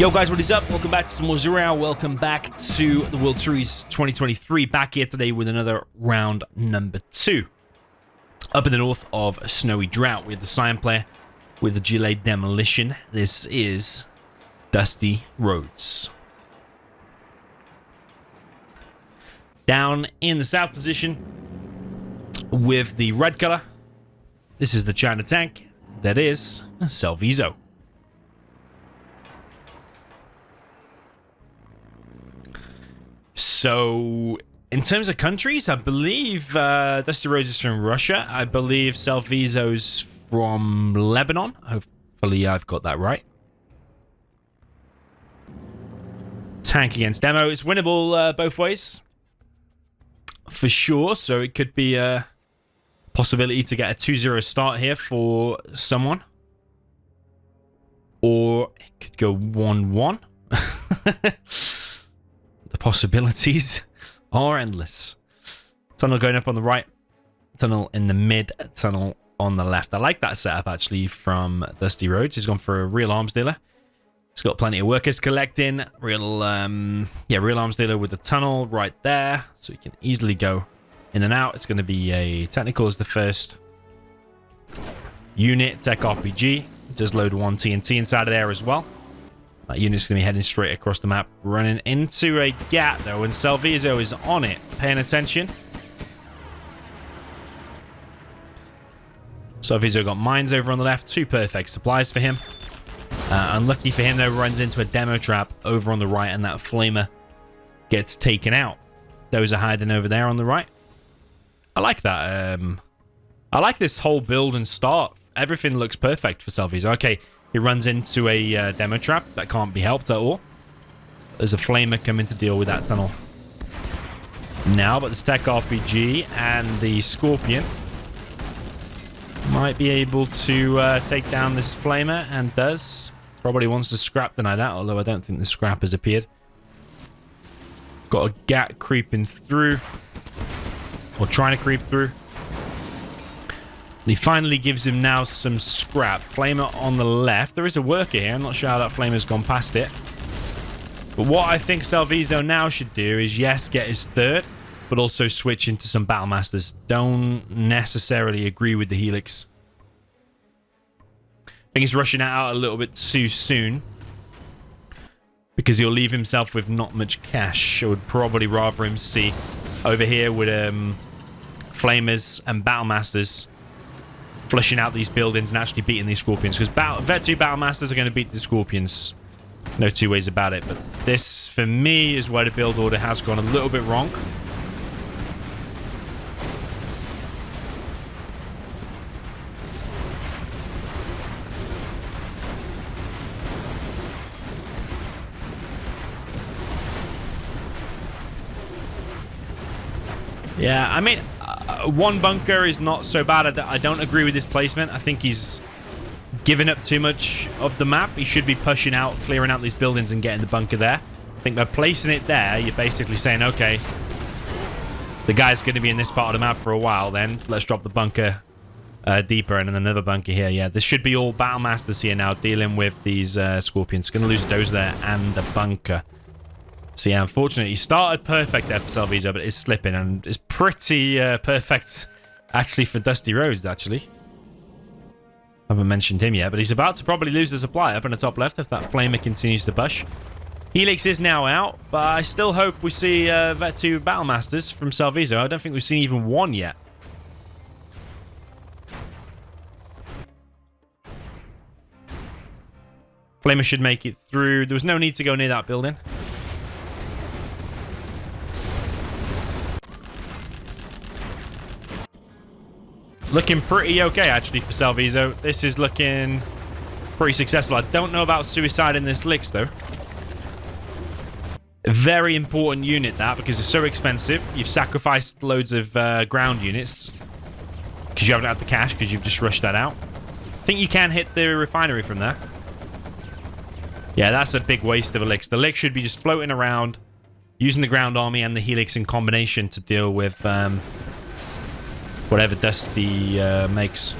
Yo guys, what is up? Welcome back to some more Zero Hour. Welcome back to the World Series 2023. Back here today with another round number 2. Up in the north of Snowy Drought, we have the Cyan player with the Gilet Demolition. This is DustyRhodes. Down in the south position with the red color, this is the China tank. That is Selvizo. So, in terms of countries, I believe DustyRhodes is from Russia. I believe Selvizo's from Lebanon. Hopefully I've got that right. Tank against demo. It's winnable both ways. For sure. So it could be a possibility to get a 2-0 start here for someone. Or it could go 1-1. The possibilities are endless. Tunnel going up on the right. Tunnel in the mid. Tunnel on the left. I like that setup, actually, from DustyRhodes. He's gone for a real arms dealer. He's got plenty of workers collecting. Real arms dealer with the tunnel right there. So he can easily go in and out. It's going to be a technical as the first unit. Tech RPG. Does load 1 TNT inside of there as well. That unit's going to be heading straight across the map, running into a gap, though, and Selvizo is on it, paying attention. Selvizo got mines over on the left, 2 perfect supplies for him. Unlucky for him, though, runs into a demo trap over on the right, and that flamer gets taken out. Those are hiding over there on the right. I like that. I like this whole build and start. Everything looks perfect for Selvizo. Okay. He runs into a demo trap. That can't be helped at all. There's a flamer coming to deal with that tunnel now, but this tech RPG and the Scorpion might be able to take down this flamer, and does. Probably wants to scrap the night out, although I don't think the scrap has appeared. Got a gat creeping through, or trying to creep through. He finally gives him now some scrap. Flamer on the left. There is a worker here. I'm not sure how that flamer's gone past it. But what I think Selvizo now should do is, yes, get his third, but also switch into some Battlemasters. Don't necessarily agree with the Helix. I think he's rushing out a little bit too soon, because he'll leave himself with not much cash. I would probably rather him see over here with Flamers and Battlemasters flushing out these buildings and actually beating these Scorpions, because Vet 2 Battlemasters are going to beat the Scorpions. No two ways about it. But this, for me, is where the build order has gone a little bit wrong. Yeah, I mean, one bunker is not so bad. I don't agree with this placement. I think he's given up too much of the map. He should be pushing out, clearing out these buildings and getting the bunker there. I think by placing it there, you're basically saying, okay, the guy's going to be in this part of the map for a while, then let's drop the bunker deeper, and then another bunker here. Yeah, this should be all Battlemasters here now, dealing with these Scorpions. Going to lose those there and the bunker. So yeah, unfortunately, he started perfect there for Selvizo, but it's slipping, and it's pretty perfect, actually, for DustyRhodes, actually. Haven't mentioned him yet, but he's about to probably lose the supply up in the top left if that flamer continues to push. Helix is now out, but I still hope we see Vet 2 Battlemasters from Selvizo. I don't think we've seen even one yet. Flamer should make it through. There was no need to go near that building. Looking pretty okay, actually, for Selvizo. This is looking pretty successful. I don't know about suicide in this Lix, though. A very important unit, that, because it's so expensive. You've sacrificed loads of ground units because you haven't had the cash, because you've just rushed that out. I think you can hit the refinery from there. Yeah, that's a big waste of a Lix. The Lix should be just floating around, using the ground army and the Helix in combination to deal with whatever Dusty makes.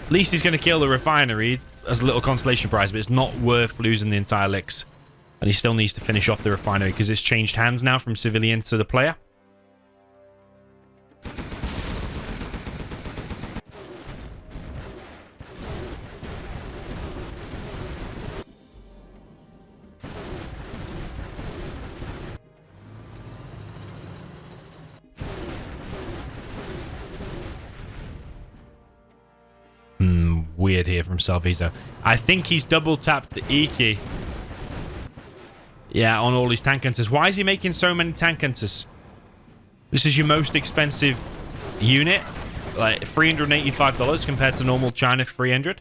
At least he's going to kill the refinery. as a little consolation prize, but it's not worth losing the entire licks. And he still needs to finish off the refinery because it's changed hands now from civilian to the player. Weird here from Selvizo. I think he's double tapped the E key. Yeah, on all these tank hunters. Why is he making so many tank hunters? This is your most expensive unit. Like $385 compared to normal China $300.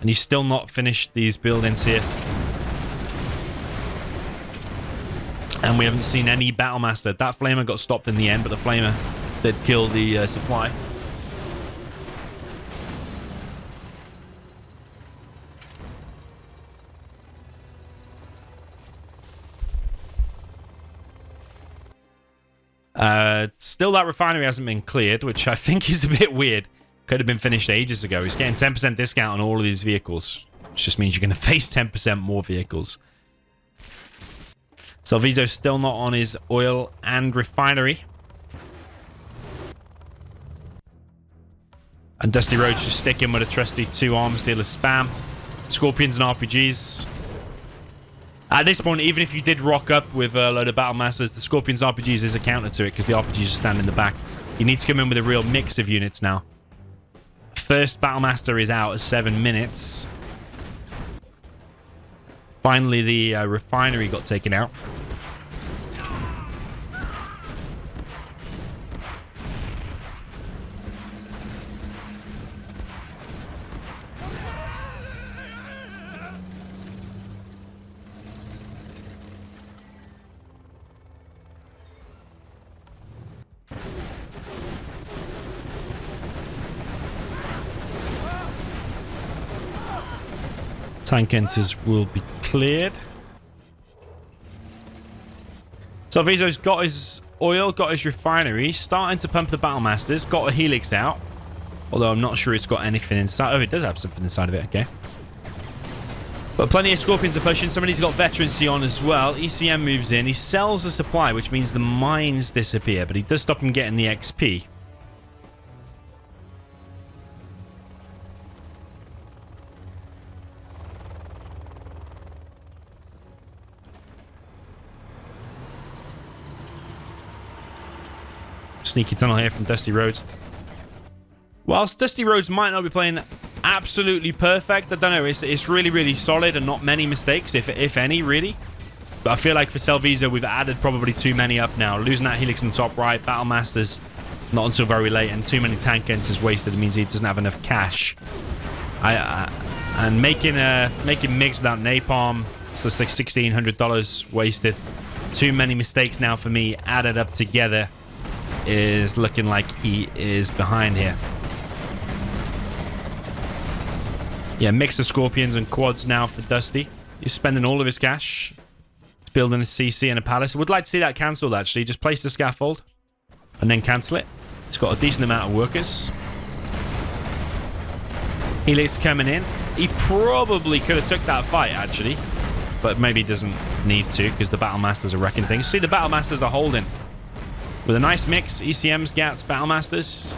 And he's still not finished these buildings here. And we haven't seen any Battlemaster. That Flamer got stopped in the end, but the Flamer did kill the supply. Still, that refinery hasn't been cleared, which I think is a bit weird. Could have been finished ages ago. He's getting 10% discount on all of these vehicles, which just means you're going to face 10% more vehicles. Selvizo's still not on his oil and refinery. And DustyRhodes just sticking with a trusty 2 armor stealer spam. Scorpions and RPGs. At this point, even if you did rock up with a load of Battlemasters, the Scorpions RPGs is a counter to it because the RPGs just stand in the back. You need to come in with a real mix of units now. First Battlemaster is out at 7 minutes. Finally, the refinery got taken out. Tank enters will be cleared. Selvizo's got his oil, got his refinery, starting to pump the Battlemasters, got a Helix out. Although I'm not sure it's got anything inside. Oh, it does have something inside of it, okay. But plenty of Scorpions are pushing. Somebody's got Veterancy on as well. ECM moves in. He sells the supply, which means the mines disappear, but he does stop him getting the XP. Sneaky tunnel here from DustyRhodes. Whilst DustyRhodes might not be playing absolutely perfect, I don't know, it's really, really solid and not many mistakes, if any, really. But I feel like for Selvizo, we've added probably too many up now. Losing that Helix in the top right, Battlemasters not until very late, and too many tank enters wasted. It means he doesn't have enough cash. And making MiGs without napalm, so it's like $1,600 wasted. Too many mistakes now for me, added up together. Is looking like he is behind here. Yeah, mix of Scorpions and quads now for Dusty. He's spending all of his cash. He's building a CC and a palace. Would like to see that cancelled, actually. Just place the scaffold and then cancel it. He's got a decent amount of workers. Helix coming in. He probably could have took that fight, actually. But maybe he doesn't need to because the Battlemasters are wrecking things. See, the Battlemasters are holding. With a nice mix, ECMs, GATs, Battlemasters,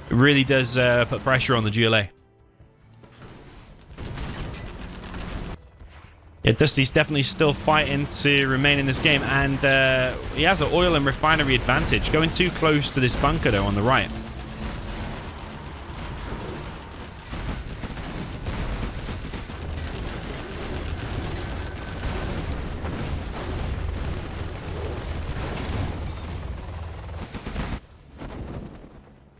it really does put pressure on the GLA. Yeah, Dusty's definitely still fighting to remain in this game, and he has an oil and refinery advantage. Going too close to this bunker, though, on the right.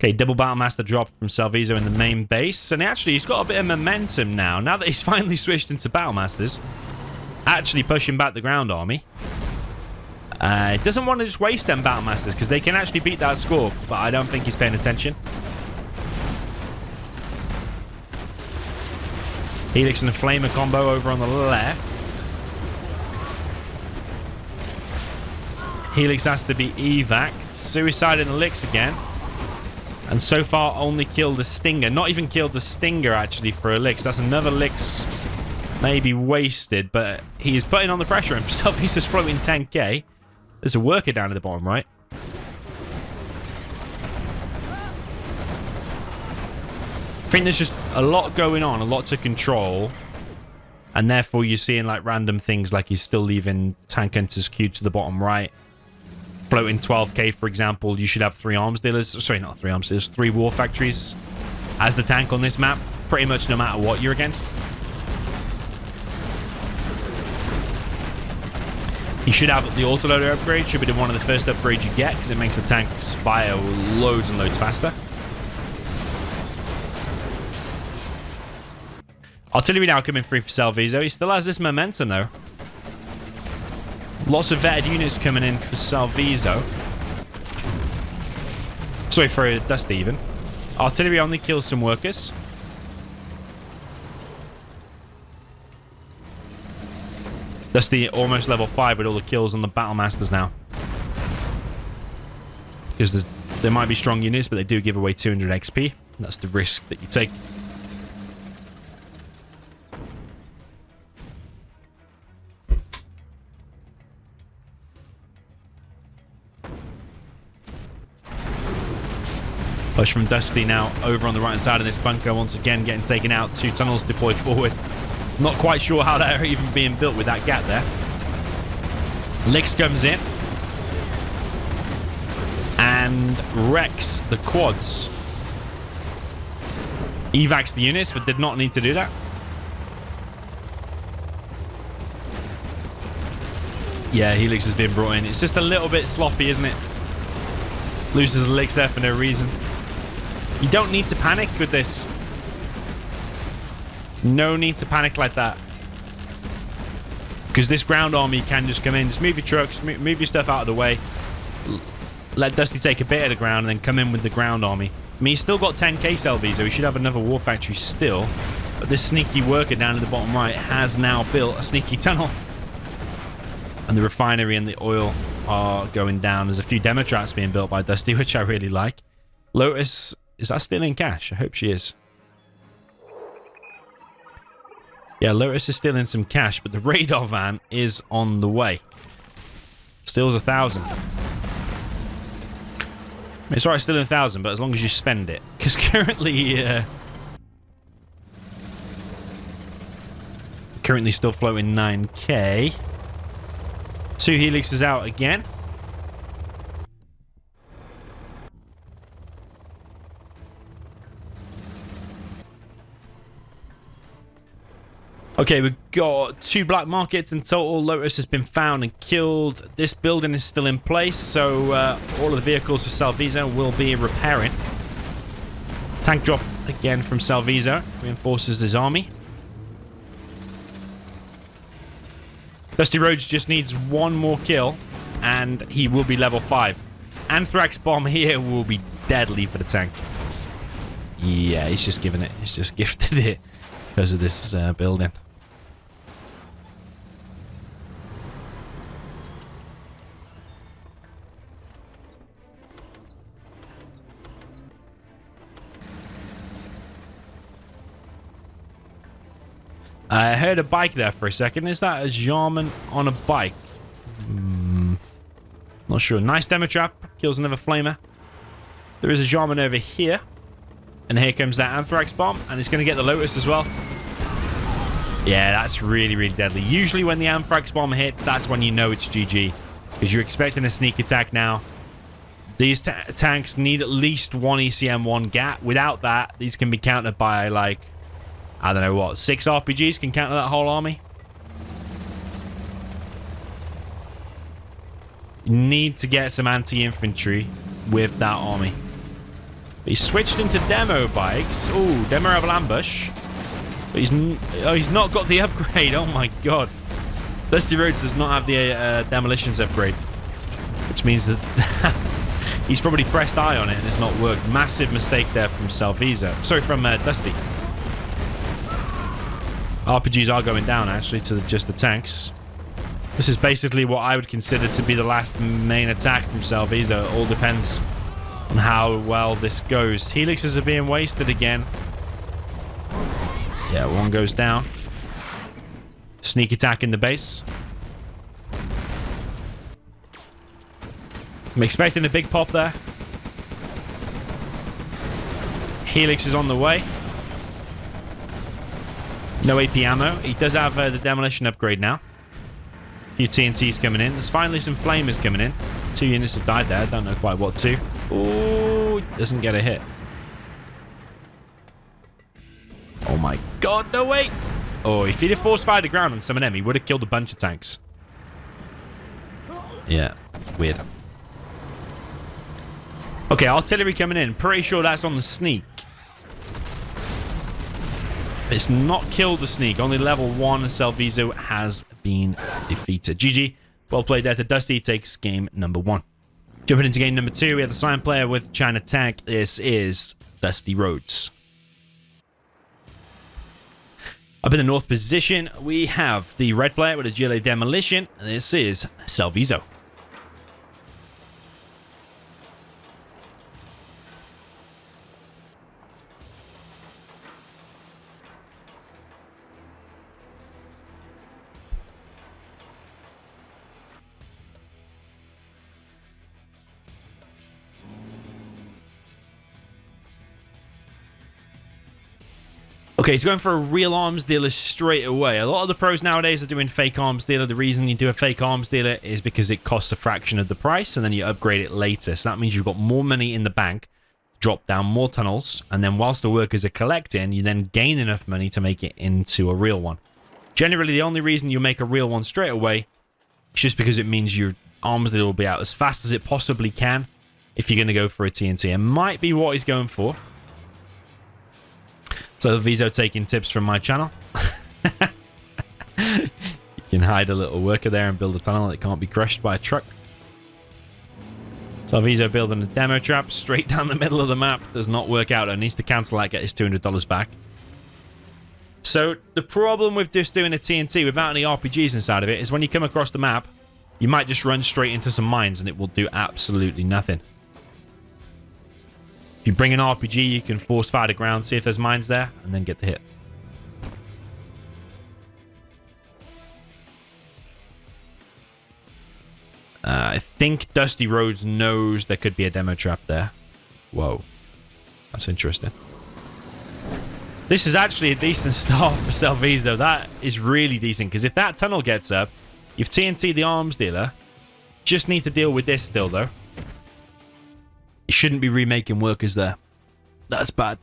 Okay, double Battlemaster drop from Selvizo in the main base. And actually, he's got a bit of momentum now. Now that he's finally switched into Battlemasters. Actually pushing back the ground army. Doesn't want to just waste them Battlemasters because they can actually beat that score. But I don't think he's paying attention. Helix and a Flamer combo over on the left. Helix has to be evac. Suicide and Elix again. And so far, only killed the Stinger. Not even killed the Stinger, actually, for a Licks. That's another Licks maybe wasted, but he is putting on the pressure himself. He's just floating 10k. There's a worker down at the bottom right. I think there's just a lot going on, a lot to control. And therefore, you're seeing like random things like he's still leaving tank hunters queued to the bottom right. Floating 12k, for example, you should have 3 arms dealers. Sorry, not 3 arms dealers, 3 war factories as the tank on this map. Pretty much no matter what you're against. You should have the autoloader upgrade. Should be one of the first upgrades you get because it makes the tanks fire loads and loads faster. Artillery now coming through for Selvizo. He still has this momentum, though. Lots of vetted units coming in for Selvizo. Sorry, for Dusty, even. Artillery only kills some workers. Dusty almost level 5 with all the kills on the Battle Masters now. Because there might be strong units, but they do give away 200 XP. That's the risk that you take. Push from Dusty now over on the right-hand side of this bunker. Once again, getting taken out. 2 tunnels deployed forward. Not quite sure how they're even being built with that gap there. Licks comes in. And wrecks the quads. Evacs the units, but did not need to do that. Yeah, Helix has been brought in. It's just a little bit sloppy, isn't it? Loses Licks there for no reason. You don't need to panic with this. No need to panic like that. Because this ground army can just come in. Just move your trucks, move your stuff out of the way. Let Dusty take a bit of the ground and then come in with the ground army. I mean, he's still got 10k Selvizo. He should have another war factory still. But this sneaky worker down at the bottom right has now built a sneaky tunnel. And the refinery and the oil are going down. There's a few demo tracks being built by Dusty, which I really like. Lotus, is that still in cash? I hope she is. Yeah, Lotus is still in some cash, but the radar van is on the way. Still's 1,000. It's alright, still in 1,000, but as long as you spend it. Because currently still floating 9k. 2 Helixes out again. Okay, we've got 2 black markets in total. Lotus has been found and killed. This building is still in place, so all of the vehicles for Selvizo will be repairing. Tank drop again from Selvizo. Reinforces his army. DustyRhodes just needs 1 more kill, and he will be level 5. Anthrax bomb here will be deadly for the tank. Yeah, he's just given it. He's just gifted it because of this building. I heard a bike there for a second. Is that a Jarman on a bike? Not sure. Nice demo trap. Kills another flamer. There is a Jarman over here. And here comes that Anthrax bomb. And it's going to get the Lotus as well. Yeah, that's really, really deadly. Usually when the Anthrax bomb hits, that's when you know it's GG. Because you're expecting a sneak attack now. These tanks need at least 1 ECM1 gap. Without that, these can be countered by like... I don't know what, 6 RPGs can counter that whole army. You need to get some anti-infantry with that army. He switched into demo bikes. Ooh, demo rebel ambush. But he's not got the upgrade. Oh my god. DustyRhodes does not have the demolitions upgrade. Which means that he's probably pressed I on it and it's not worked. Massive mistake there from Selvizo. Sorry, from Dusty. RPGs are going down, actually, to just the tanks. This is basically what I would consider to be the last main attack from Selvizo. It all depends on how well this goes. Helixes are being wasted again. Yeah, one goes down. Sneak attack in the base. I'm expecting a big pop there. Helix is on the way. No AP ammo. He does have the demolition upgrade now. A few TNTs coming in. There's finally some flamers coming in. 2 units have died there. Don't know quite what to. Oh, doesn't get a hit. Oh my god, no way. Oh, if he'd have force fired the ground on some of them, he would have killed a bunch of tanks. Yeah, weird. Okay, artillery coming in. Pretty sure that's on the sneak. It's not killed the sneak. Only level 1 Selvizo has been defeated. GG. Well played there to Dusty. He takes game number 1. Jumping into game number 2, we have the silent player with China Tech. This is DustyRhodes. Up in the north position, we have the red player with a GLA demolition. This is Selvizo. Okay, he's going for a real arms dealer straight away. A lot of the pros nowadays are doing fake arms dealer. The reason you do a fake arms dealer is because it costs a fraction of the price, and then you upgrade it later. So that means you've got more money in the bank, drop down more tunnels, and then whilst the workers are collecting, you then gain enough money to make it into a real one. Generally, the only reason you make a real one straight away is just because it means your arms dealer will be out as fast as it possibly can if you're going to go for a TNT. It might be what he's going for. So Vizo taking tips from my channel. You can hide a little worker there and build a tunnel that can't be crushed by a truck. So Vizo building a demo trap straight down the middle of the map. Does not work out. It needs to cancel that, get his $200 back. So the problem with just doing a TNT without any RPGs inside of it is when you come across the map, you might just run straight into some mines and it will do absolutely nothing. If you bring an RPG, you can force fire the ground, see if there's mines there, and then get the hit. I think DustyRhodes knows there could be a demo trap there. Whoa. That's interesting. This is actually a decent start for Selvizo. That is really decent, because if that tunnel gets up, you've TNT the arms dealer. Just need to deal with this still, though. You shouldn't be remaking workers there. That's bad.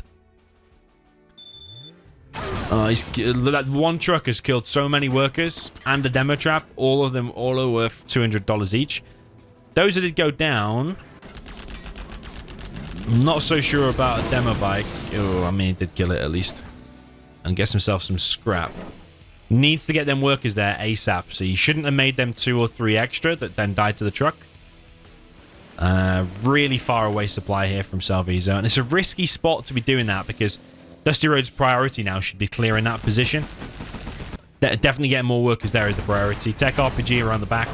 That one truck has killed so many workers and the demo trap. All of them, all are worth $200 each. Those that did go down. I'm not so sure about a demo bike. Oh, I mean, he did kill it at least. And gets himself some scrap. Needs to get them workers there ASAP. So you shouldn't have made them 2 or 3 extra that then died to the truck. Really far away supply here from Selvizo, and it's a risky spot to be doing that because DustyRhodes' priority now should be clearing that position. Definitely getting more workers there is the priority. Tech RPG around the back.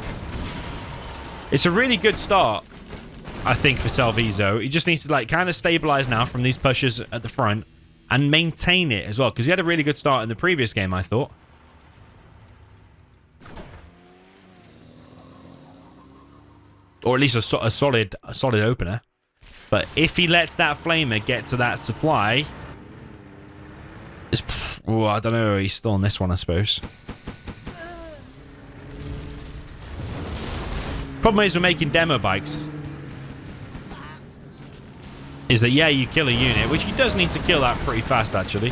It's a really good start, I think, for Selvizo. He just needs to like kind of stabilize now from these pushes at the front and maintain it as well, because he had a really good start in the previous game, I thought. Or at least a solid opener. But if he lets that flamer get to that supply... Oh, I don't know. He's still on this one, I suppose. Problem is we're making demo bikes. Is that, yeah, you kill a unit, which he does need to kill that pretty fast, actually.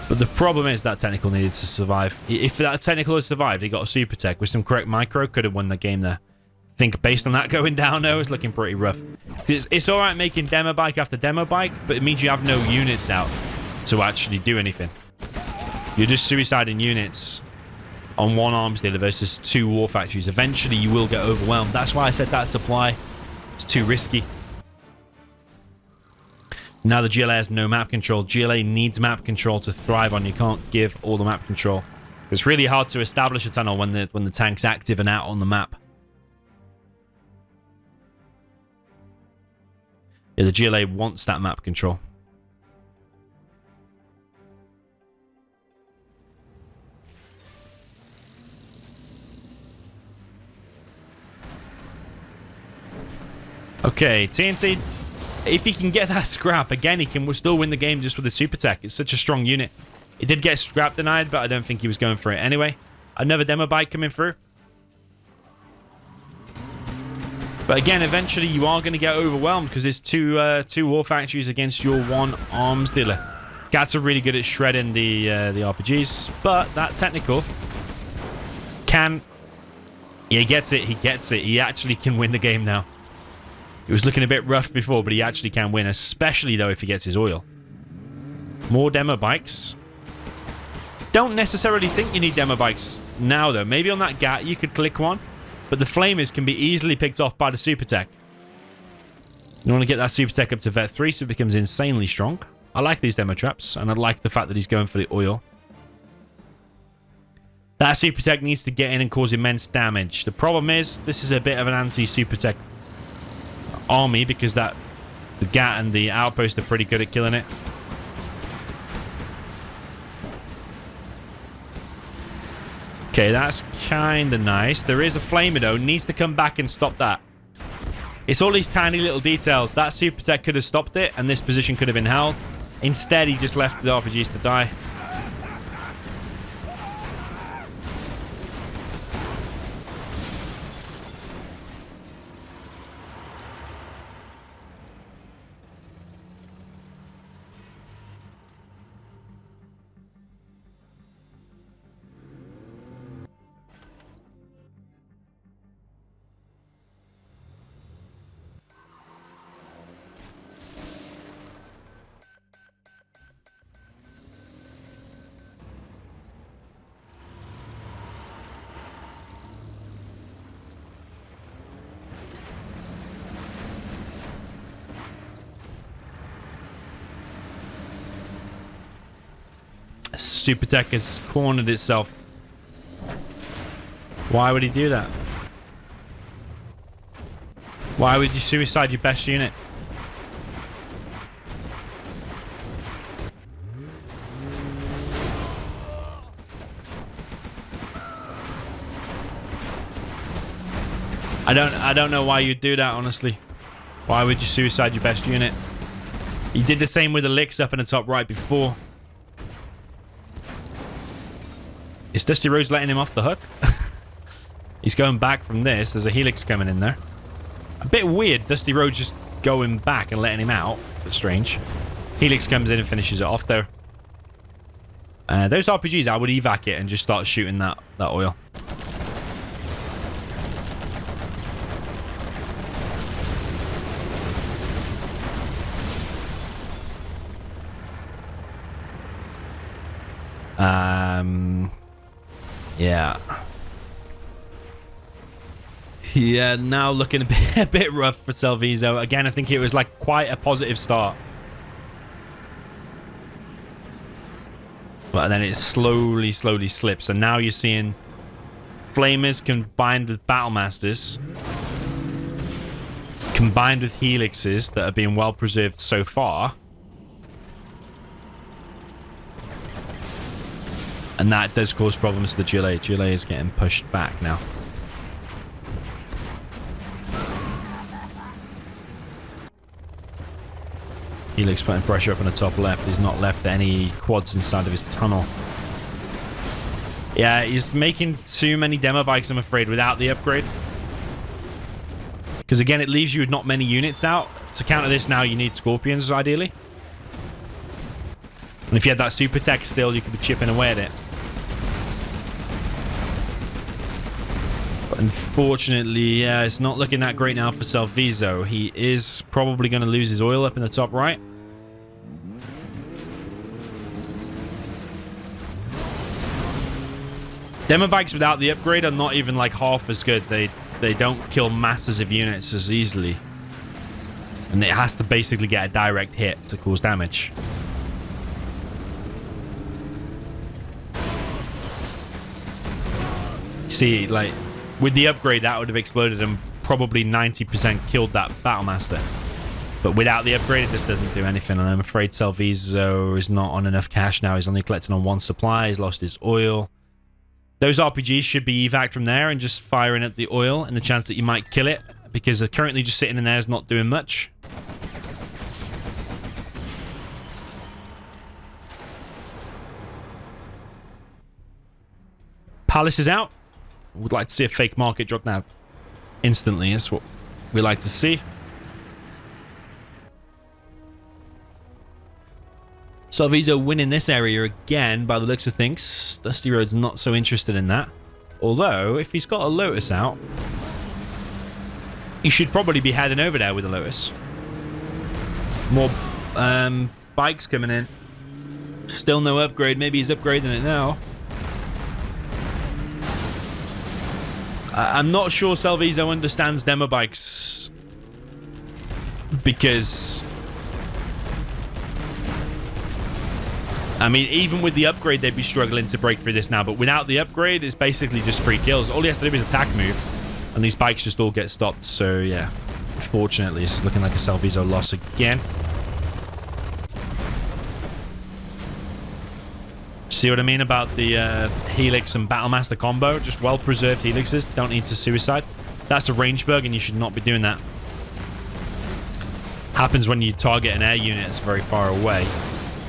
But the problem is that technical needed to survive. If that technical had survived, he got a super tech with some correct micro, could have won the game there. I think based on that going down, though, it's looking pretty rough. It's all right making demo bike after demo bike, but it means you have no units out to actually do anything. You're just suiciding units on one arms dealer versus 2 war factories. Eventually, you will get overwhelmed. That's why I said that supply is too risky. Now the GLA has no map control. GLA needs map control to thrive on. You can't give all the map control. It's really hard to establish a tunnel when the tank's active and out on the map. Yeah, the GLA wants that map control. Okay, TNT, if he can get that scrap, again, he can still win the game just with the super tech. It's such a strong unit. It did get scrap denied, but I don't think he was going for it anyway. Another demo bike coming through. But again, eventually you are going to get overwhelmed because it's two war factories against your one arms dealer. Gats are really good at shredding the RPGs, but that technical can... Yeah, he gets it. He gets it. He actually can win the game now. It was looking a bit rough before, but he actually can win, especially, though, if he gets his oil. More demo bikes. Don't necessarily think you need demo bikes now, though. Maybe on that GAT you could click one, but the flamers can be easily picked off by the super tech. You want to get that super tech up to vet 3 so it becomes insanely strong. I like these demo traps, and I like the fact that he's going for the oil. That super tech needs to get in and cause immense damage. The problem is, this is a bit of an anti-super tech army because the GAT and the outpost are pretty good at killing it. Okay, that's kind of nice. There is a flamer, though. Needs to come back and stop that. It's all these tiny little details. That super tech could have stopped it, and this position could have been held. Instead, he just left the RPGs to die. Super tech has cornered itself. Why would he do that? Why would you suicide your best unit? I don't know why you'd do that, honestly. Why would you suicide your best unit? You did the same with the licks up in the top right before. Is DustyRhodes letting him off the hook? He's going back from this. There's a helix coming in there. A bit weird, DustyRhodes just going back and letting him out. But strange. Helix comes in and finishes it off there. Those RPGs, I would evac it and just start shooting that oil. Yeah, now looking a bit rough for Selvizo. Again, I think it was like quite a positive start. But then it slowly slips. And now you're seeing Flamers combined with Battlemasters. Combined with Helixes that are being well preserved so far. And that does cause problems to the GLA. GLA is getting pushed back now. Helix putting pressure up on the top left. He's not left any quads inside of his tunnel. Yeah, he's making too many demo bikes, I'm afraid, without the upgrade. Because again, it leaves you with not many units out. To counter this now, you need Scorpions, ideally. And if you had that super tech still, you could be chipping away at it. But unfortunately, yeah, it's not looking that great now for Selvizo. He is probably going to lose his oil up in the top right. Demo bikes without the upgrade are not even like half as good. They don't kill masses of units as easily. And it has to basically get a direct hit to cause damage. See, like, with the upgrade, that would have exploded and probably 90% killed that Battlemaster. But without the upgrade, it just doesn't do anything. And I'm afraid Selvizo is not on enough cash now. He's only collecting on one supply. He's lost his oil. Those RPGs should be evac from there and just firing at the oil and the chance that you might kill it, because they're currently just sitting in there is not doing much. Palace is out. Would like to see a fake market drop now instantly. That's what we like to see. Selvizo winning this area again by the looks of things. DustyRhodes not so interested in that. Although, if he's got a Lotus out, he should probably be heading over there with a Lotus. More bikes coming in. Still no upgrade. Maybe he's upgrading it now. I'm not sure Selvizo understands demo bikes, because I mean, even with the upgrade, they'd be struggling to break through this now. But without the upgrade, it's basically just free kills. All he has to do is attack move, and these bikes just all get stopped. So, yeah. Fortunately, this is looking like a Selvizo loss again. See what I mean about the Helix and Battlemaster combo? Just well-preserved Helixes. Don't need to suicide. That's a range bug, and you should not be doing that. Happens when you target an air unit that's very far away.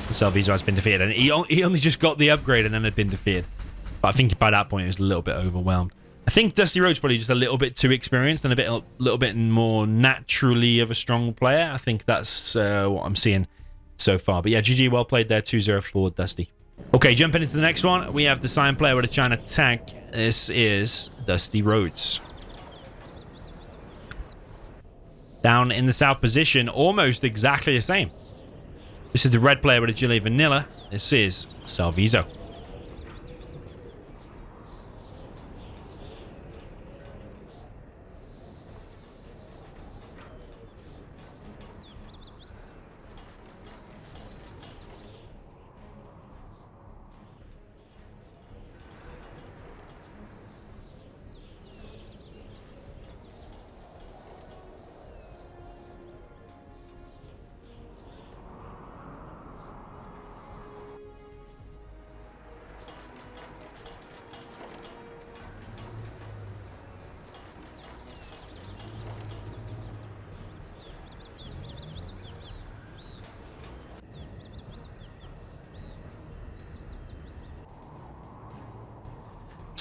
Selvizo has been defeated, and he only just got the upgrade and then had been defeated. But I think by that point he was a little bit overwhelmed. I think DustyRhodes probably just a little bit too experienced and a little bit more naturally of a strong player. I think that's what I'm seeing so far. But yeah, GG, well played there. 2-0 for Dusty. Okay, jumping into the next one, we have the Cyan player with a China tank. This is DustyRhodes. Down in the south position, almost exactly the same. This is the red player with a Gillet Vanilla. This is Selvizo.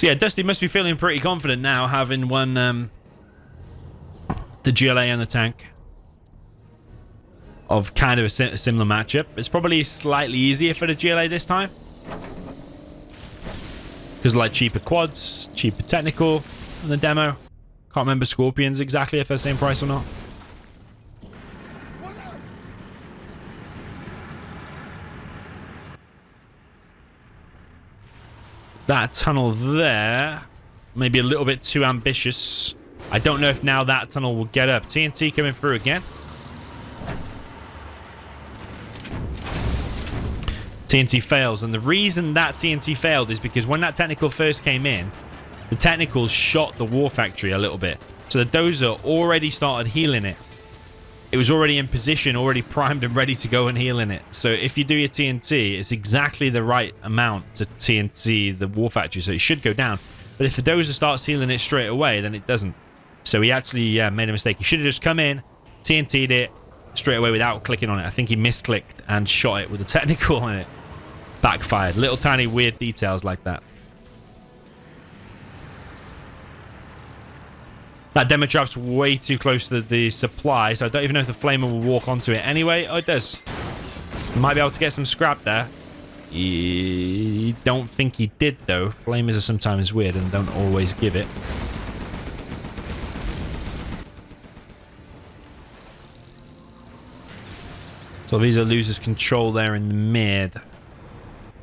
So yeah, Dusty must be feeling pretty confident now, having won the GLA and the tank of kind of a similar matchup. It's probably slightly easier for the GLA this time, because like cheaper quads, cheaper technical in the demo. Can't remember Scorpions exactly if they're the same price or not. That tunnel there, maybe a little bit too ambitious. I don't know if now that tunnel will get up. TNT coming through again. TNT fails, and the reason that TNT failed is because when that technical first came in, the technicals shot the war factory a little bit. So the dozer already started healing it. It was already in position, already primed and ready to go and heal in it. So if you do your TNT, it's exactly the right amount to TNT the war factory, so it should go down. But if the dozer starts healing it straight away, then it doesn't. So he actually made a mistake. He should have just come in, TNT'd it straight away without clicking on it. I think he misclicked and shot it with a technical on it. Backfired. Little tiny weird details like that. That demo trap's way too close to the supply, so I don't even know if the flamer will walk onto it anyway. Oh, it does. Might be able to get some scrap there. Don't think he did, though. Flamers are sometimes weird and don't always give it. Selvizo loses control there in the mid.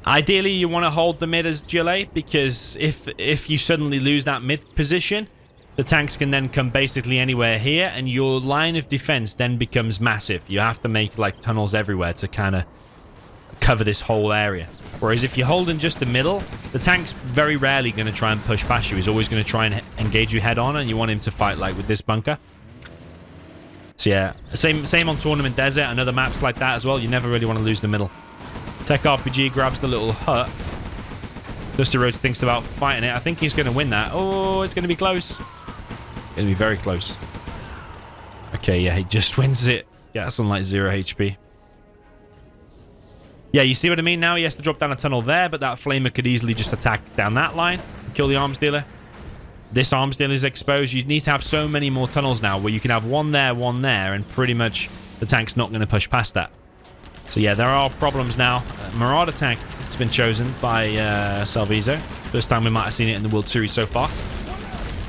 Ideally, you want to hold the mid as Gillet, because if you suddenly lose that mid position, the tanks can then come basically anywhere here, and your line of defense then becomes massive. You have to make like tunnels everywhere to kind of cover this whole area. Whereas if you're holding just the middle, the tank's very rarely going to try and push past you. He's always going to try and engage you head on, and you want him to fight like with this bunker. So yeah, same on Tournament Desert and other maps like that as well. You never really want to lose the middle. Tech RPG grabs the little hut. DustyRhodes thinks about fighting it. I think he's going to win that. Oh, it's going to be close. Going to be very close. Okay, yeah, he just wins it. Yeah, that's on like 0 HP. Yeah, you see what I mean now? He has to drop down a tunnel there, but that flamer could easily just attack down that line and kill the arms dealer. This arms dealer is exposed. You need to have so many more tunnels now where you can have one there, and pretty much the tank's not going to push past that. So yeah, there are problems now. Marauder tank has been chosen by Selvizo. First time we might have seen it in the World Series so far.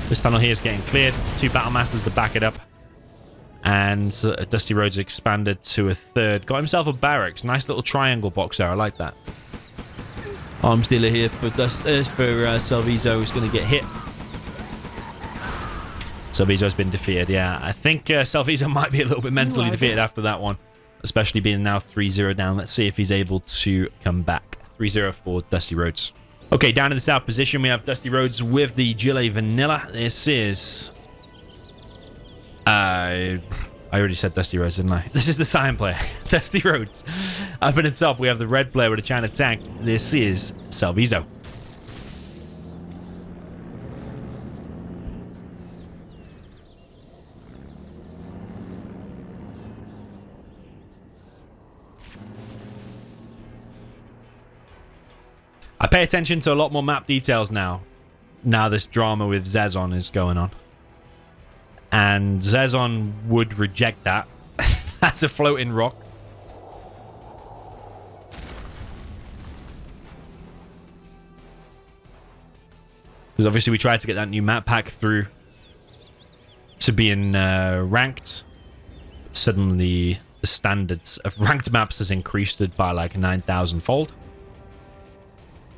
This tunnel here is getting cleared. 2 Battle Masters to back it up. And DustyRhodes expanded to a 3rd. Got himself a barracks. Nice little triangle box there. I like that. Arms dealer here for Selvizo is going to get hit. Selvizo's been defeated, yeah. I think Selvizo might be a little bit mentally defeated after that one. Especially being now 3-0 down. Let's see if he's able to come back. 3-0 for DustyRhodes. Okay, down in the south position, we have DustyRhodes with the Gillet Vanilla. This is... I already said DustyRhodes, didn't I? This is the Cyan player, DustyRhodes. Up in the top, we have the red player with a China tank. This is Selvizo. I pay attention to a lot more map details now. Now this drama with Zezon is going on. And Zezon would reject that. That's a floating rock. Because obviously we tried to get that new map pack through to be in ranked. Suddenly the standards of ranked maps has increased it by like 9,000 fold.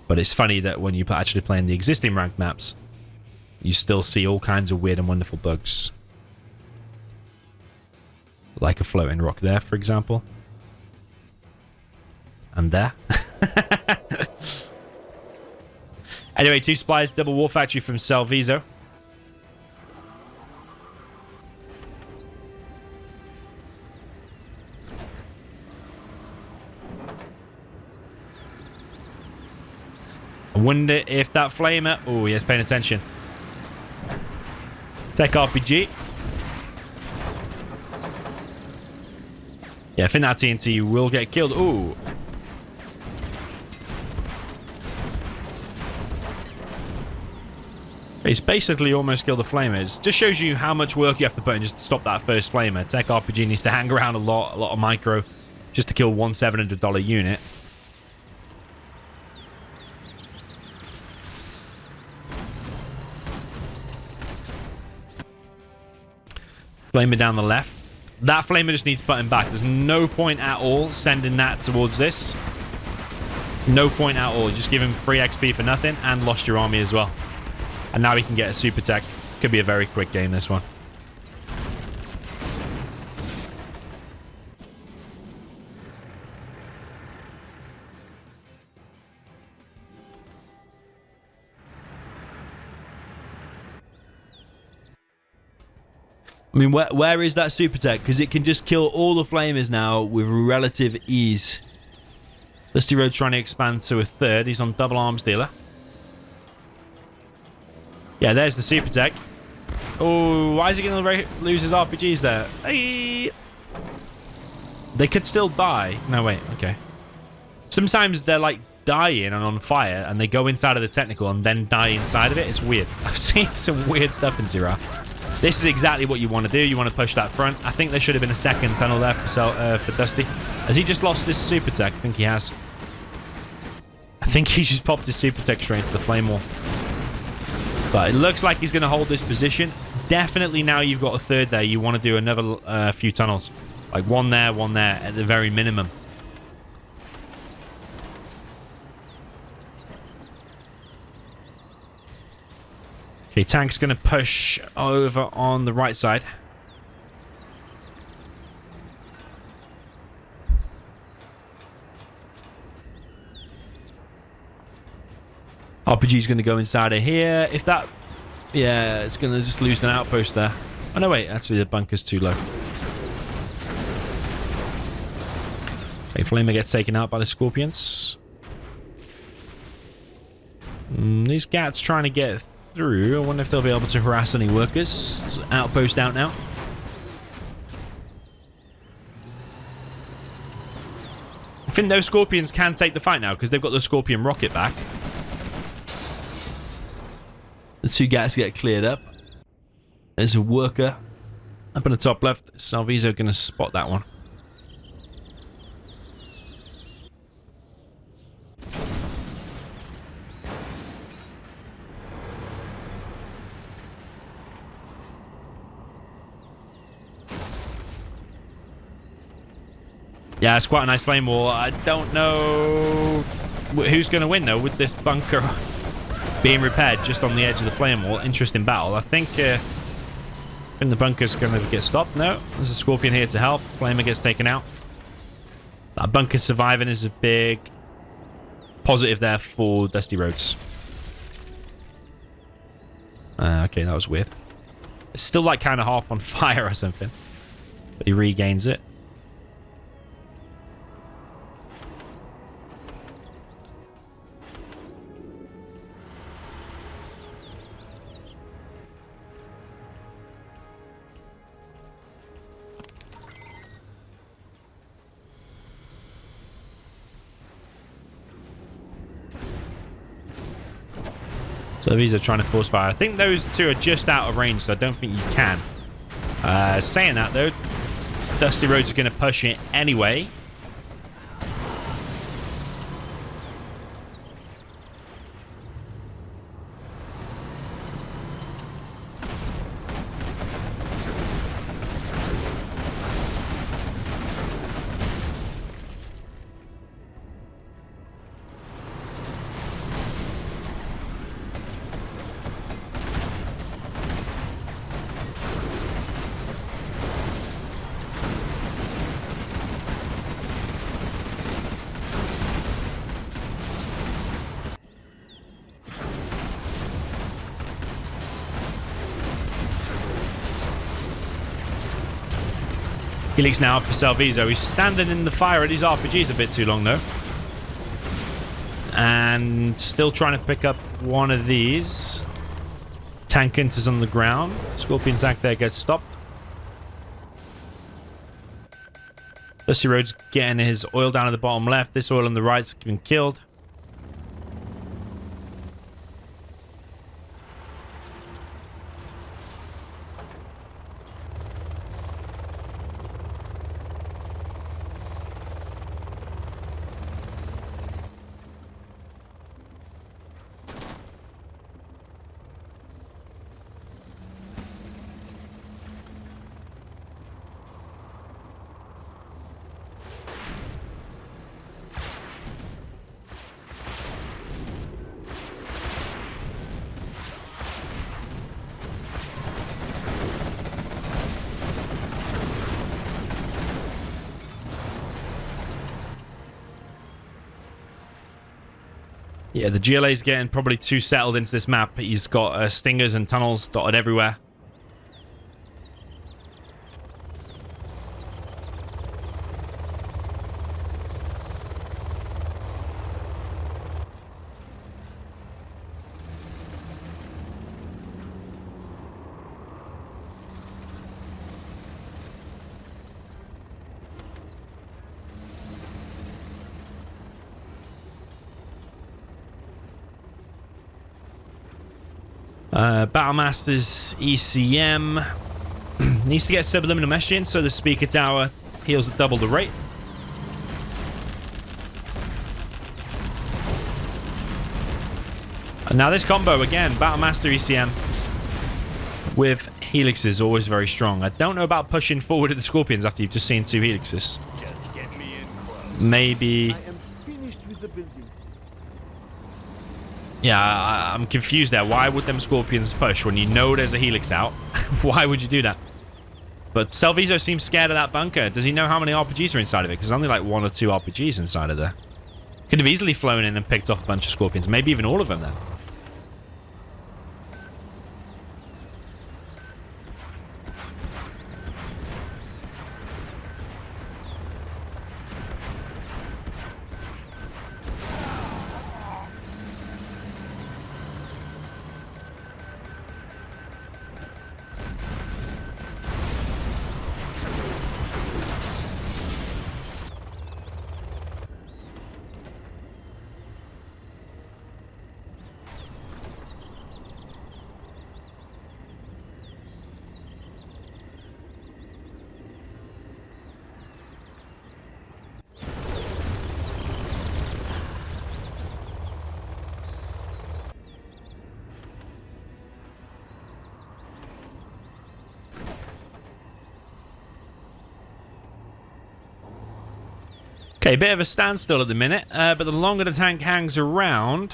But it's funny that when you actually play in the existing ranked maps, you still see all kinds of weird and wonderful bugs. Like a floating rock there, for example. And there. Anyway, 2 supplies, double war factory from Selvizo. I wonder if that flamer... Oh, he is paying attention. Tech RPG. Yeah, I think that TNT will get killed. Ooh. He's basically almost killed the flamer. It just shows you how much work you have to put in just to stop that first flamer. Tech RPG needs to hang around a lot of micro just to kill one $700 unit. Flamer down the left. That flamer just needs button back. There's no point at all sending that towards this. No point at all. Just give him free XP for nothing and lost your army as well. And now he can get a super tech. Could be a very quick game, this one. I mean, where is that super tech? Because it can just kill all the flamers now with relative ease. DustyRhodes trying to expand to a 3rd. He's on double arms dealer. Yeah, there's the super tech. Oh, why is he going to lose his RPGs there? Hey. They could still die. No, wait. Okay. Sometimes they're like dying and on fire, and they go inside of the technical and then die inside of it. It's weird. I've seen some weird stuff in Zero. This is exactly what you want to do. You want to push that front. I think there should have been a 2nd tunnel there for Dusty. Has he just lost his super tech? I think he has. I think he just popped his super tech straight into the flame wall. But it looks like he's going to hold this position. Definitely now you've got a 3rd there. You want to do another few tunnels. Like one there at the very minimum. Okay, tank's going to push over on the right side. RPG's going to go inside of here. If that... Yeah, it's going to just lose an outpost there. Oh, no, wait. Actually, the bunker's too low. Okay, Flamer gets taken out by the Scorpions. These Gats trying to get through. I wonder if they'll be able to harass any workers. It's outpost out now. I think those Scorpions can take the fight now because they've got the Scorpion rocket back. The 2 Gats get cleared up. There's a worker up in the top left. Selvizo going to spot that one. Yeah, it's quite a nice flame wall. I don't know who's going to win, though, with this bunker being repaired just on the edge of the flame wall. Interesting battle. I think the bunker's going to get stopped. No, there's a Scorpion here to help. Flamer gets taken out. That bunker surviving is a big positive there for DustyRhodes. Okay, that was weird. It's still like kind of half on fire or something. But he regains it. So these are trying to force fire. I think those 2 are just out of range, so I don't think you can. Saying that, though, DustyRhodes is going to push it anyway. Helix now up for Selvizo. He's standing in the fire at his RPGs a bit too long, though. And still trying to pick up one of these. Tank enters on the ground. Scorpion tank there gets stopped. DustyRhodes getting his oil down at the bottom left. This oil on the right's been killed. Yeah, the GLA's getting probably too settled into this map. He's got stingers and tunnels dotted everywhere. Battlemaster's ECM needs to get subliminal mesh in so the speaker tower heals at double the rate. And now this combo again, Battlemaster ECM with Helix is always very strong. I don't know about pushing forward at the Scorpions after you've just seen 2 Helixes. Just get me in close. Maybe. I am finished with the building. Yeah, I'm confused there. Why would them Scorpions push when you know there's a Helix out? Why would you do that? But Selvizo seems scared of that bunker. Does he know how many RPGs are inside of it? Because there's only like 1 or 2 RPGs inside of there. Could have easily flown in and picked off a bunch of Scorpions. Maybe even all of them then. Okay, bit of a standstill at the minute, but the longer the tank hangs around,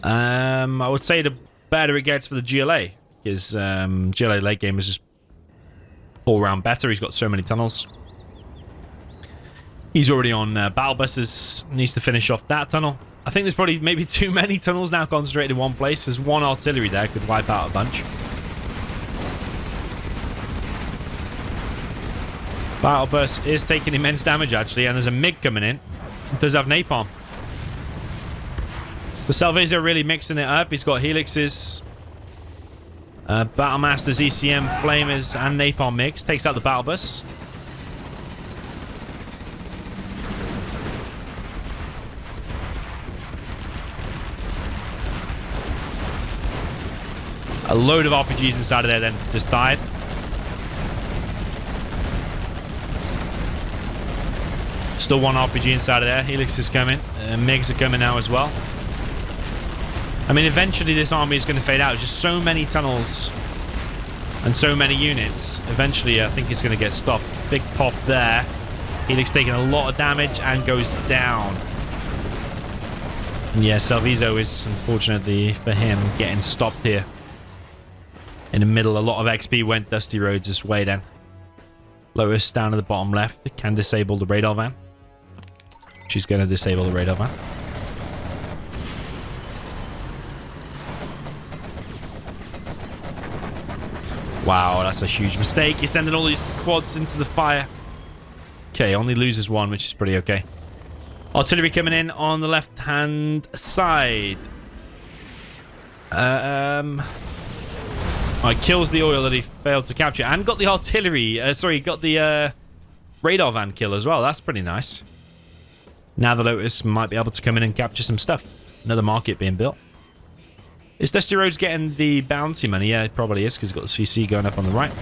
I would say the better it gets for the GLA, because GLA late game is just all round better. He's got so many tunnels. He's already on battle buses, needs to finish off that tunnel. I think there's probably maybe too many tunnels now concentrated in one place. There's one artillery there, could wipe out a bunch. Battle bus is taking immense damage actually, and there's a MiG coming in. It does have napalm. The Selvizo really mixing it up. He's got helixes, Battlemasters, ECM, flamers, and napalm mix. Takes out the battle bus. A load of RPGs inside of there then just died. Still one RPG inside of there. Helix is coming. MiGs are coming now as well. I mean, eventually this army is going to fade out. There's just so many tunnels and so many units. Eventually, I think it's going to get stopped. Big pop there. Helix taking a lot of damage and goes down. And yeah, Selvizo is, unfortunately for him, getting stopped here. In the middle, a lot of XP went DustyRhodes' way then. Lotus down at the bottom left. It can disable the radar van. She's going to disable the radar van. Wow, that's a huge mistake. He's sending all these quads into the fire. Okay, only loses one, which is pretty okay. Artillery coming in on the left-hand side. It kills the oil that he failed to capture. And got the artillery. Got the radar van kill as well. That's pretty nice. Now the Lotus might be able to come in and capture some stuff. Another market being built. Is DustyRhodes getting the bounty money? Yeah, it probably is, because he's got the CC going up on the right.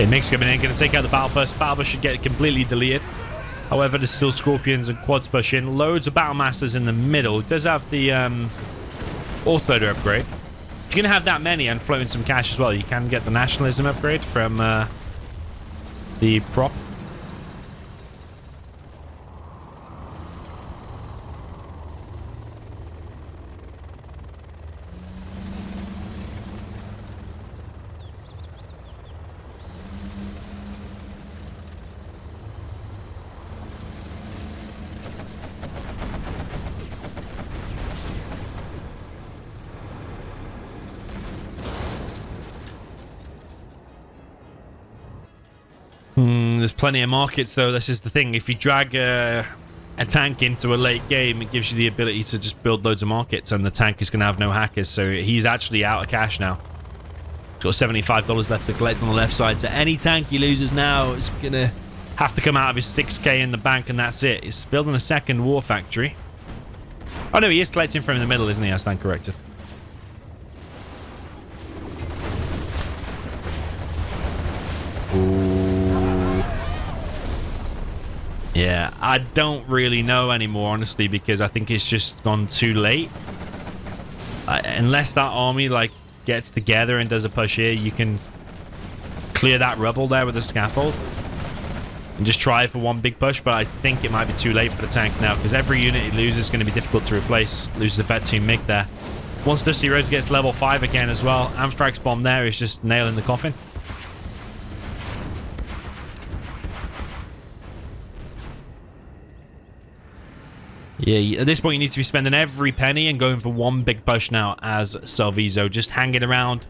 Okay, MiG's coming in, going to take out the battle bus. Battle bus should get completely deleted. However, there's still Scorpions and quads pushing. Loads of Battlemasters in the middle. It does have the Autoloader upgrade. If you're going to have that many and floating some cash as well, you can get the Nationalism upgrade from the prop. There's plenty of markets, though. This is the thing. If you drag a tank into a late game, it gives you the ability to just build loads of markets, and the tank is going to have no hackers, so he's actually out of cash now. He's got $75 left to collect on the left side, so any tank he loses now is going to have to come out of his 6k in the bank, and that's it. He's building a second war factory. Oh, no, he is collecting from in the middle, isn't he? I stand corrected. Ooh. Yeah, I don't really know anymore, honestly, because I think it's just gone too late. Unless that army, like, gets together and does a push here, you can clear that rubble there with a scaffold. and just try for one big push, but I think it might be too late for the tank now, because every unit he loses is going to be difficult to replace. Loses a vet team MiG there. Once DustyRhodes gets level 5 again as well, Anthrax Bomb there is just nailing the coffin. Yeah, at this point you need to be spending every penny and going for one big push now as Selvizo, just hanging around.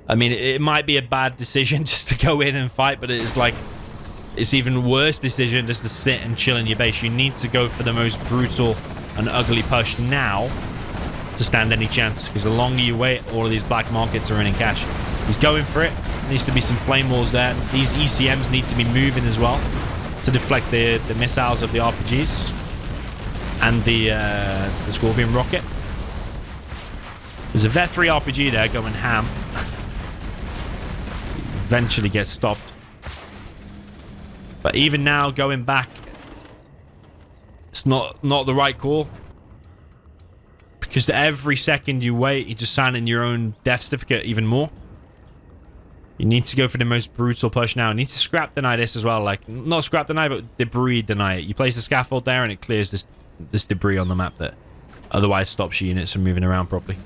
I mean, it might be a bad decision just to go in and fight, but it's like, it's even worse decision just to sit and chill in your base. You need to go for the most brutal and ugly push now to stand any chance, because the longer you wait, all of these black markets are earning cash. He's going for it. Needs to be some flame walls there. These ECMs need to be moving as well to deflect the missiles of the RPGs and the Scorpion rocket. There's a Vet 3 RPG there going ham. Eventually gets stopped. But even now, going back, it's not the right call. Because every second you wait, you're just signing your own death certificate even more. You need to go for the most brutal push now. You need to scrap deny this as well. Like, not scrap deny, but debris deny it. You place a scaffold there and it clears this debris on the map that otherwise stops your units from moving around properly.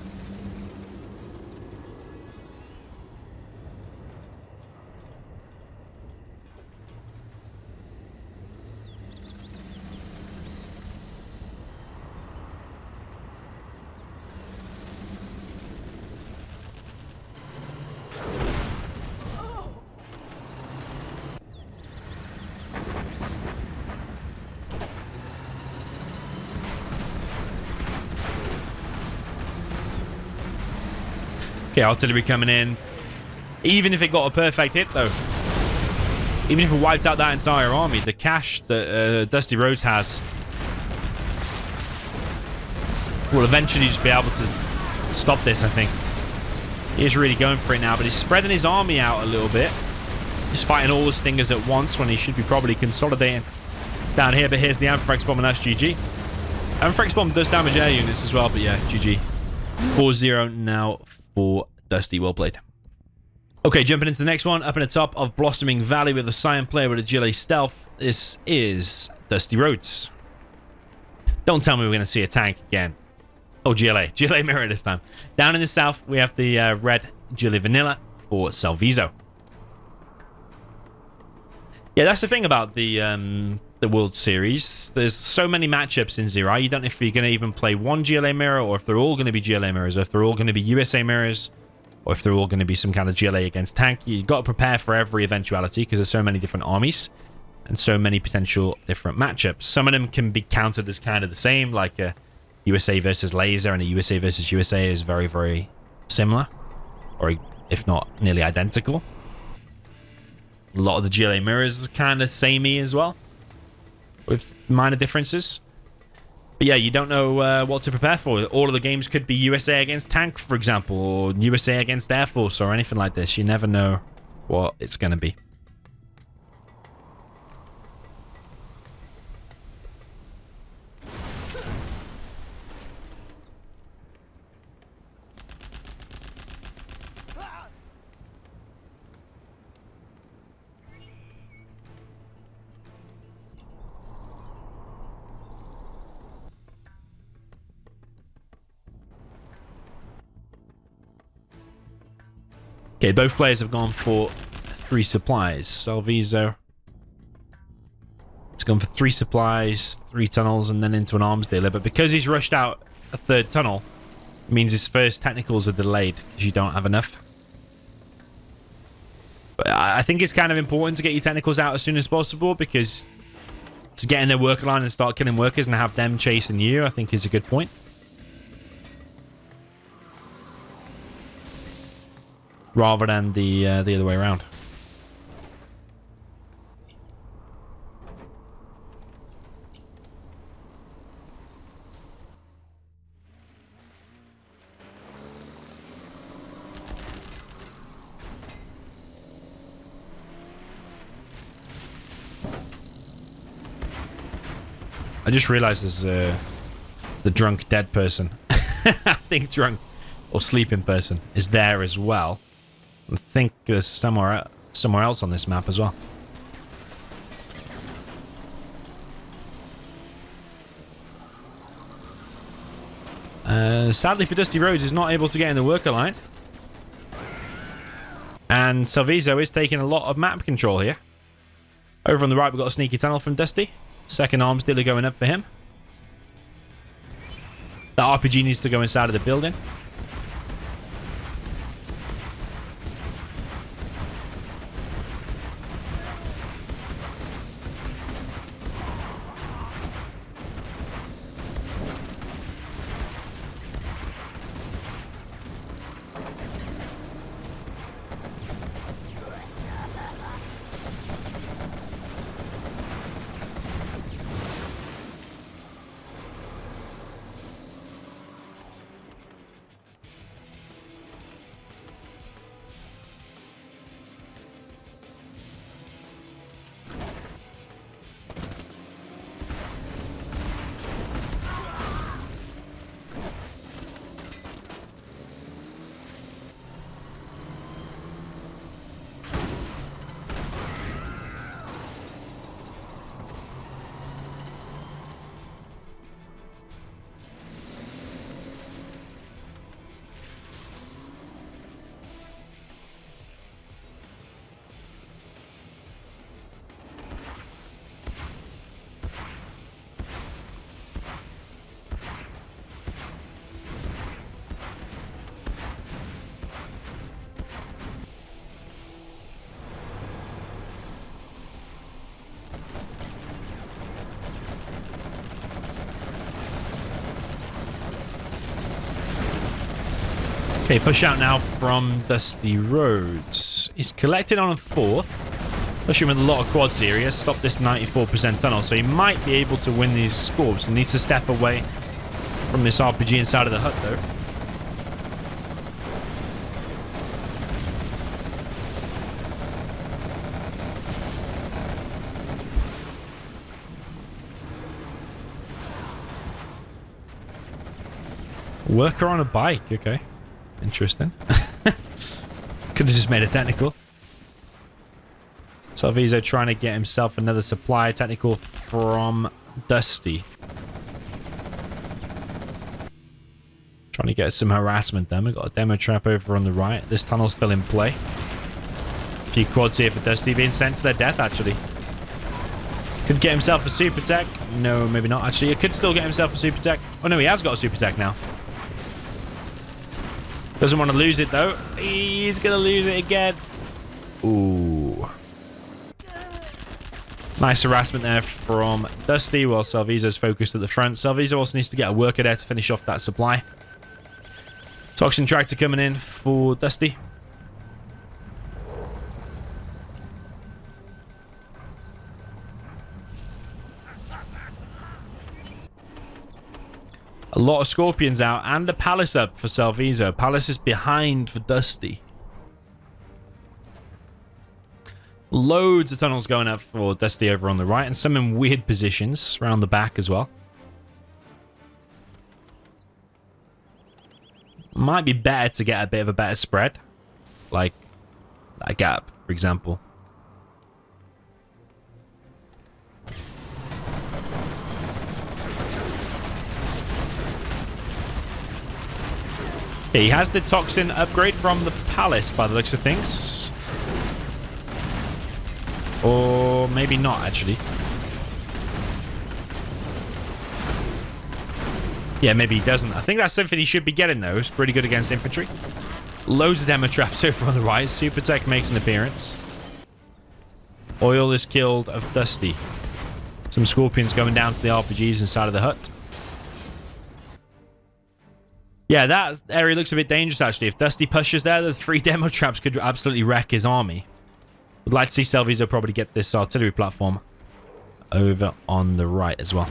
Okay, artillery coming in. Even if it got a perfect hit, though. Even if it wiped out that entire army, the cash that DustyRhodes has will eventually just be able to stop this, I think. He is really going for it now, but he's spreading his army out a little bit. He's fighting all the stingers at once when he should be probably consolidating down here. But here's the Anthrax Bomb, and that's GG. Anthrax Bomb does damage air units as well, but yeah, GG. 4-0 now for Dusty. Well played. Okay, jumping into the next one. Up in the top of Blossoming Valley with a Cyan player with a GLA Stealth. This is DustyRhodes. Don't tell me we're going to see a tank again. Oh, GLA. GLA Mirror this time. Down in the south, we have the red GLA Vanilla for Selvizo. Yeah, that's the thing about the World Series. There's so many matchups in Zero Hour. You don't know if you're going to even play one GLA mirror, or if they're all going to be GLA mirrors, or if they're all going to be USA mirrors, or if they're all going to be some kind of GLA against tank. You've got to prepare for every eventuality because there's so many different armies and so many potential different matchups. Some of them can be counted as kind of the same, like a USA versus Laser and a USA versus USA is very, very similar, or if not nearly identical. A lot of the GLA mirrors are kind of samey as well, with minor differences. But yeah, you don't know what to prepare for. All of the games could be USA against tank, for example, or USA against Air Force, or anything like this. You never know what it's going to be. Okay, both players have gone for 3 supplies. Selvizo, it's gone for 3 supplies, 3 tunnels, and then into an arms dealer. But because he's rushed out a 3rd tunnel, it means his first technicals are delayed because you don't have enough. But I think it's kind of important to get your technicals out as soon as possible, because to get in their worker line and start killing workers and have them chasing you, I think is a good point. Rather than the other way around. I just realized there's the drunk dead person. I think drunk or sleeping person is there as well. I think there's somewhere else on this map as well. Sadly for DustyRhodes, he's not able to get in the worker line. And Selvizo is taking a lot of map control here. Over on the right, we've got a sneaky tunnel from Dusty. Second arms dealer going up for him. The RPG needs to go inside of the building. Okay, push out now from DustyRhodes. He's collected on a fourth. Pushing with a lot of quads here. He has stopped this 94% tunnel, so he might be able to win these scores. He needs to step away from this RPG inside of the hut, though. Worker on a bike, okay. Interesting. Could have just made a technical. Selvizo trying to get himself another supply technical from Dusty. Trying to get some harassment done. We've got a demo trap over on the right. This tunnel's still in play. A few quads here for Dusty being sent to their death, actually. Could get himself a super tech. No, maybe not, actually. He could still get himself a super tech. Oh, no, he has got a super tech now. Doesn't want to lose it, though. He's going to lose it again. Ooh. Nice harassment there from Dusty while Selvizo's focused at the front. Selvizo also needs to get a worker there to finish off that supply. Toxin tractor coming in for Dusty. A lot of Scorpions out and a Palace up for Selvizo. Palace is behind for Dusty. Loads of tunnels going up for Dusty over on the right and some in weird positions around the back as well. Might be better to get a bit of a better spread. Like that gap, for example. He has the Toxin upgrade from the Palace by the looks of things. Or maybe not, actually. Yeah, maybe he doesn't. I think that's something he should be getting, though. It's pretty good against infantry. Loads of demo traps over on the right. Super Tech makes an appearance. Oil is killed of Dusty. Some Scorpions going down to the RPGs inside of the hut. Yeah, that area looks a bit dangerous, actually. If Dusty pushes there, the 3 demo traps could absolutely wreck his army. Would like to see Selvizo probably get this artillery platform over on the right as well.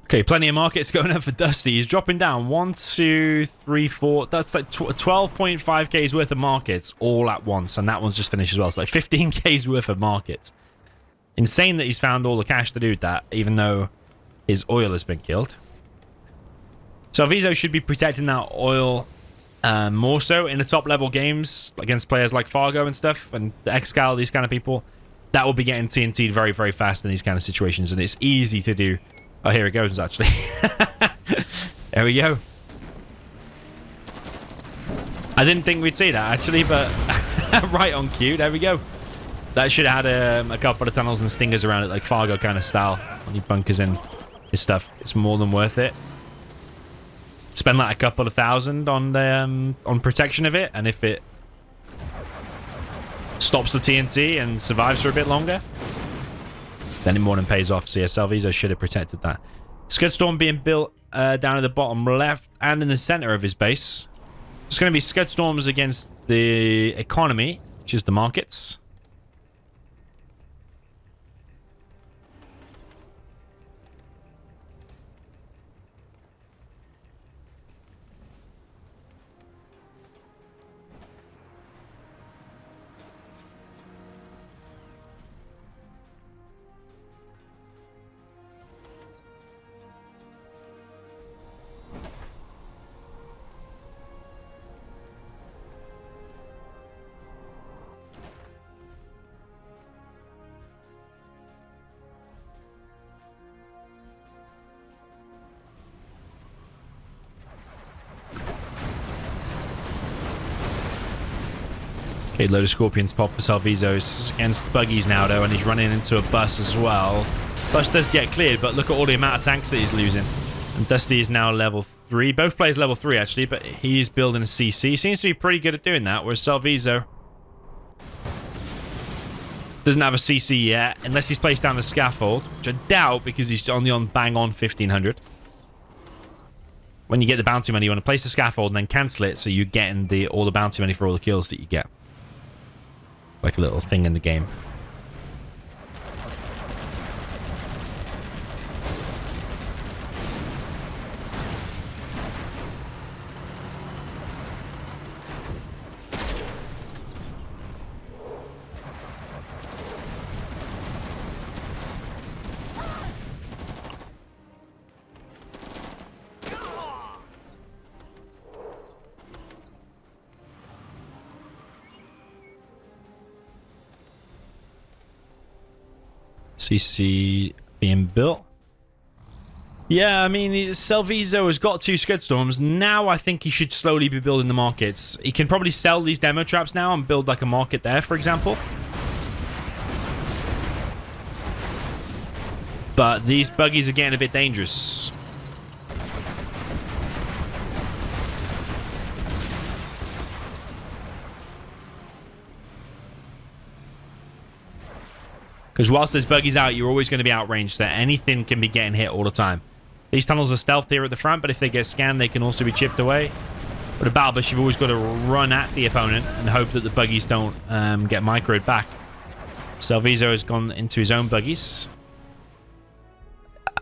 Okay, plenty of markets going up for Dusty. He's dropping down 1, 2, 3, 4. That's like 12.5k's worth of markets all at once. And that one's just finished as well. So like 15k's worth of markets. Insane that he's found all the cash to do that, even though his oil has been killed. Selvizo should be protecting that oil more so in the top level games against players like Fargo and stuff and the Excal, these kind of people. That will be getting TNT'd very, very fast in these kind of situations. And it's easy to do. Oh, here it goes, actually. There we go. I didn't think we'd see that, actually, but right on cue. There we go. That should have had a couple of tunnels and stingers around it, like Fargo kind of style. When he bunkers in his stuff, it's more than worth it. Spend like a couple of thousand on protection of it, and if it stops the TNT and survives for a bit longer, then it more than pays off. So yeah, Selvizo should have protected that. Scudstorm being built down at the bottom left and in the center of his base. It's going to be Scudstorms against the economy, which is the markets. Okay, load of Scorpions pop for Selvizo against buggies now, though, and he's running into a bus as well. Bus does get cleared, but look at all the amount of tanks that he's losing. And Dusty is now level 3. Both players level 3, actually, but he's building a CC. Seems to be pretty good at doing that, whereas Selvizo doesn't have a CC yet, unless he's placed down the scaffold, which I doubt because he's only on bang on 1500. When you get the bounty money, you want to place the scaffold and then cancel it, so you're getting all the bounty money for all the kills that you get. Like a little thing in the game. CC being built. Yeah, I mean, Selvizo has got 2 Scudstorms. Now I think he should slowly be building the markets. He can probably sell these demo traps now and build like a market there, for example. But these buggies are getting a bit dangerous. Because whilst there's buggies out, you're always going to be outranged, so anything can be getting hit all the time. These tunnels are stealth here at the front, but if they get scanned, they can also be chipped away. With a battle bus, you've always got to run at the opponent and hope that the buggies don't get microed back. Selvizo has gone into his own buggies.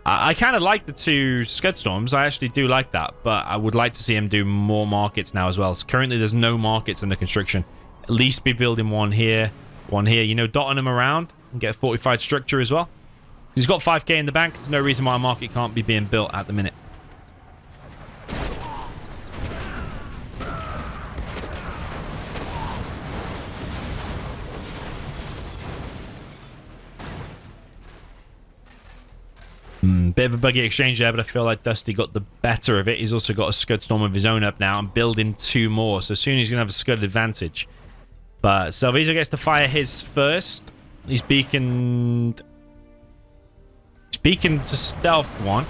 I kind of like the 2 Scudstorms. I actually do like that, but I would like to see him do more markets now as well. So currently, there's no markets in the construction. At least be building one here, you know, dotting them around. And get a fortified structure as well. He's got 5k in the bank. There's no reason why a market can't be being built at the minute. Bit of a buggy exchange there, but I feel like Dusty got the better of it. He's also got a Scudstorm of his own up now and building 2 more. So soon he's going to have a Scud advantage. But Selvizo gets to fire his first. He's beaconed to stealth 1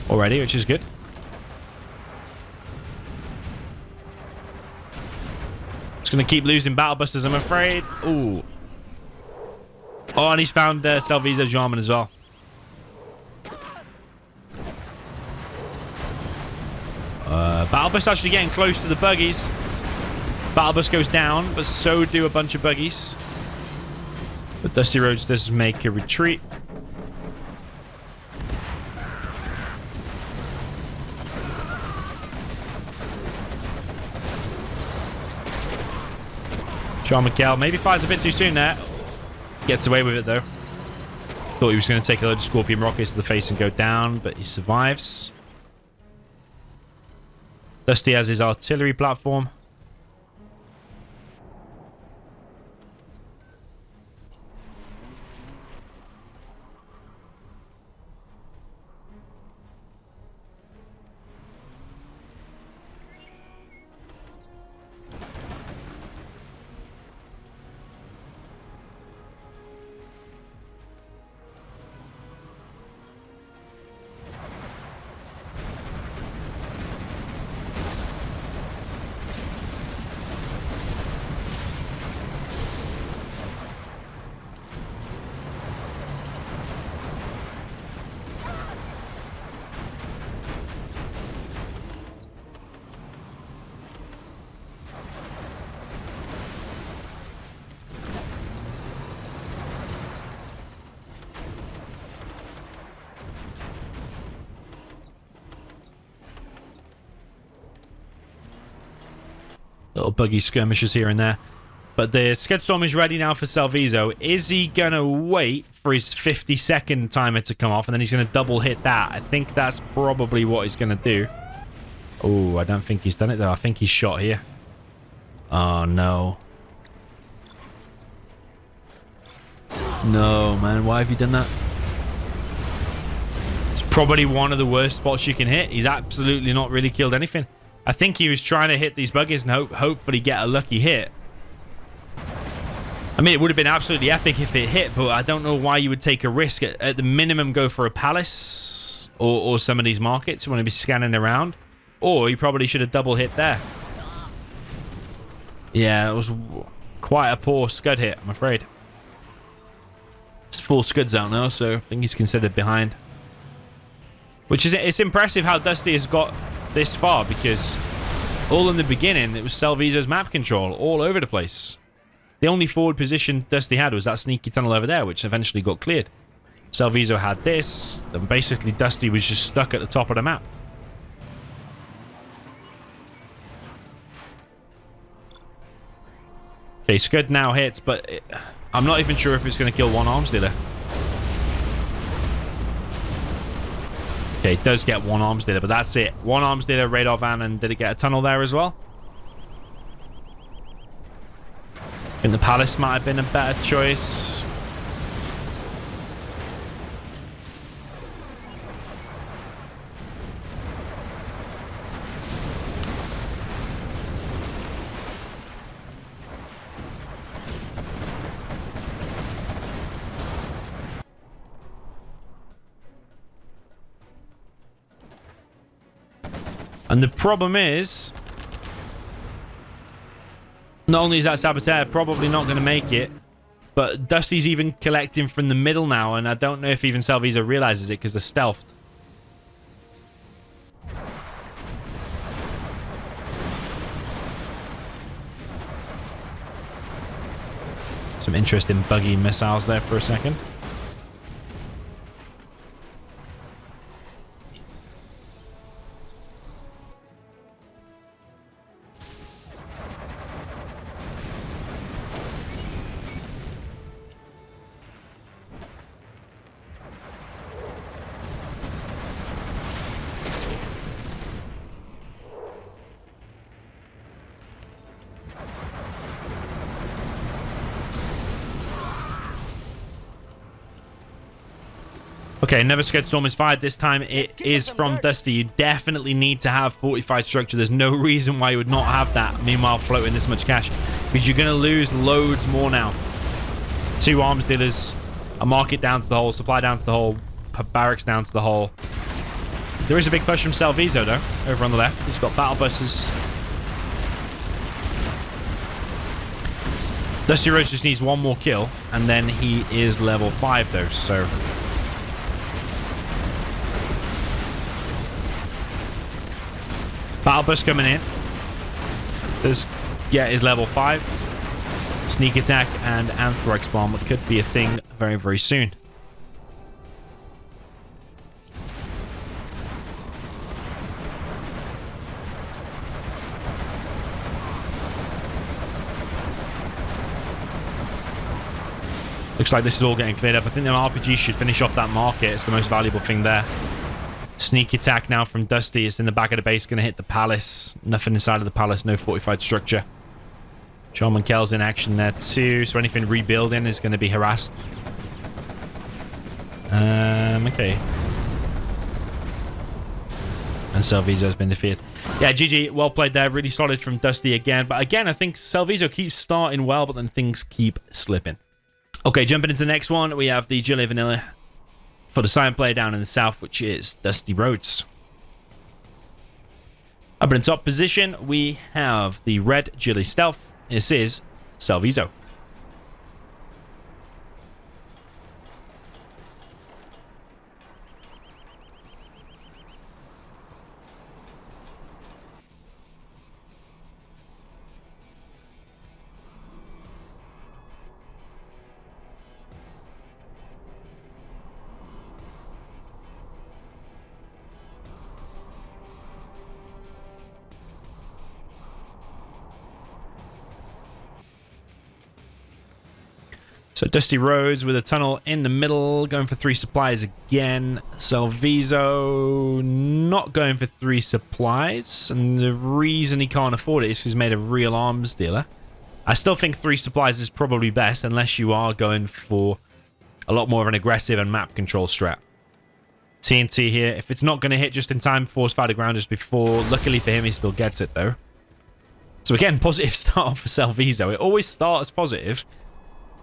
already, which is good. Just going to keep losing battle busters, I'm afraid. Ooh. Oh, and he's found Selvizo Jarman as well. Battle bus actually getting close to the buggies. Battle bus goes down, but so do a bunch of buggies. But DustyRhodes does make a retreat. John McKell maybe fires a bit too soon there. Gets away with it, though. Thought he was going to take a load of Scorpion rockets to the face and go down, but he survives. Dusty has his artillery platform. Little buggy skirmishes here and there. But the Scudstorm is ready now for Selvizo. Is he going to wait for his 50-second timer to come off and then he's going to double hit that? I think that's probably what he's going to do. Oh, I don't think he's done it though. I think he's shot here. Oh, no. No, man. Why have you done that? It's probably one of the worst spots you can hit. He's absolutely not really killed anything. I think he was trying to hit these buggies and hopefully get a lucky hit. I mean, it would have been absolutely epic if it hit, but I don't know why you would take a risk. At the minimum, go for a palace or some of these markets. You want to be scanning around. Or you probably should have double hit there. Yeah, it was quite a poor scud hit, I'm afraid. It's full scuds out now, so I think he's considered behind. Which is, it's impressive how Dusty has got this far, because all in the beginning it was Selvizo's map control all over the place. The only forward position Dusty had was that sneaky tunnel over there, which eventually got cleared. Selvizo had this, and basically Dusty was just stuck at the top of the map. Okay, Scud now hits, but I'm not even sure if it's going to kill one arms dealer. Okay, it does get one arms dealer, but that's it. One arms dealer, radar van, and did it get a tunnel there as well? I think the palace might have been a better choice. And the problem is, not only is that Saboteur probably not going to make it, but Dusty's even collecting from the middle now, and I don't know if even Selvizo realizes it because they're stealthed. Some interesting buggy missiles there for a second. Okay, another Scudstorm is fired. This time it is from Dusty. You definitely need to have fortified structure. There's no reason why you would not have that. Meanwhile, floating this much cash. Because you're going to lose loads more now. 2 arms dealers. A market down to the hole. Supply down to the hole. Barracks down to the hole. There is a big push from Selvizo, though. Over on the left. He's got battle buses. DustyRhodes just needs one more kill. And then he is level 5, though. So... Battle bus coming in. Does get his level 5. Sneak attack and Anthrax bomb could be a thing very, very soon. Looks like this is all getting cleared up. I think the RPG should finish off that market. It's the most valuable thing there. Sneak attack now from Dusty. It's in the back of the base. Going to hit the palace. Nothing inside of the palace. No fortified structure. John Mankel's in action there too. So anything rebuilding is going to be harassed. Okay. And Selvizo has been defeated. Yeah, GG. Well played there. Really solid from Dusty again. But again, I think Selvizo keeps starting well, but then things keep slipping. Okay, jumping into the next one. We have the Gilly Vanilla for the silent player down in the south, which is DustyRhodes. Up in top position, we have the red Gilly Stealth. This is Selvizo. So DustyRhodes with a tunnel in the middle, going for 3 supplies again. Selvizo not going for 3 supplies, and the reason he can't afford it is because he's made a real arms dealer. I still think 3 supplies is probably best, unless you are going for a lot more of an aggressive and map control strat. TNT here, if it's not going to hit just in time, force fire to ground just before. Luckily for him, he still gets it though. So again, positive start for Selvizo. It always starts positive.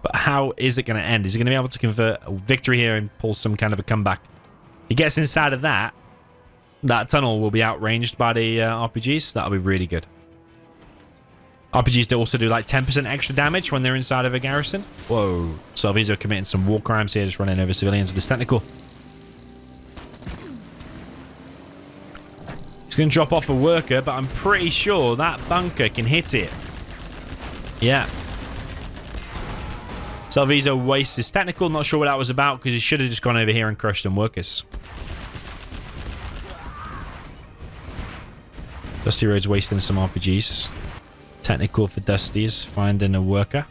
But how is it going to end? Is he going to be able to convert a victory here and pull some kind of a comeback? If he gets inside of that, that tunnel will be outranged by the RPGs. That'll be really good. RPGs also do like 10% extra damage when they're inside of a garrison. Whoa. Selvizo committing some war crimes here, just running over civilians with his technical. He's going to drop off a worker, but I'm pretty sure that bunker can hit it. Yeah. Selvizo wastes his technical. Not sure what that was about because he should have just gone over here and crushed them workers. DustyRhodes wasting some RPGs. Technical for Dusty is finding a worker.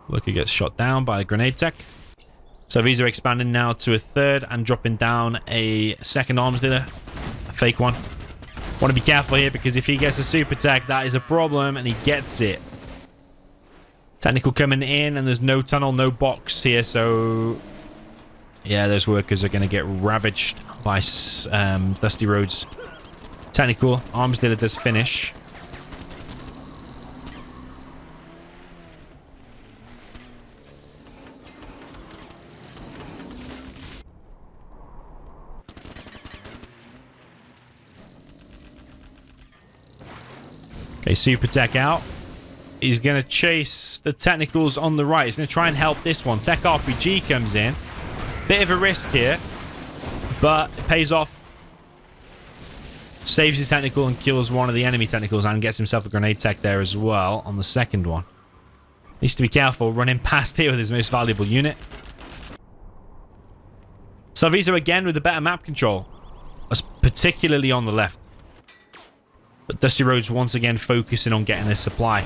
Worker gets shot down by a grenade tech. Selvizo expanding now to a 3rd and dropping down a 2nd arms dealer. A fake one. Want to be careful here because if he gets a super tech, that is a problem, and he gets it. Technical coming in, and there's no tunnel, no box here, so yeah, those workers are going to get ravaged by DustyRhodes. Technical arms dealer does finish. Okay, super tech out. He's going to chase the technicals on the right. He's going to try and help this one. Tech RPG comes in. Bit of a risk here, but it pays off. Saves his technical and kills one of the enemy technicals and gets himself a grenade tech there as well on the 2nd one. Needs to be careful running past here with his most valuable unit. Selvizo again with the better map control, particularly on the left. But DustyRhodes once again focusing on getting this supply.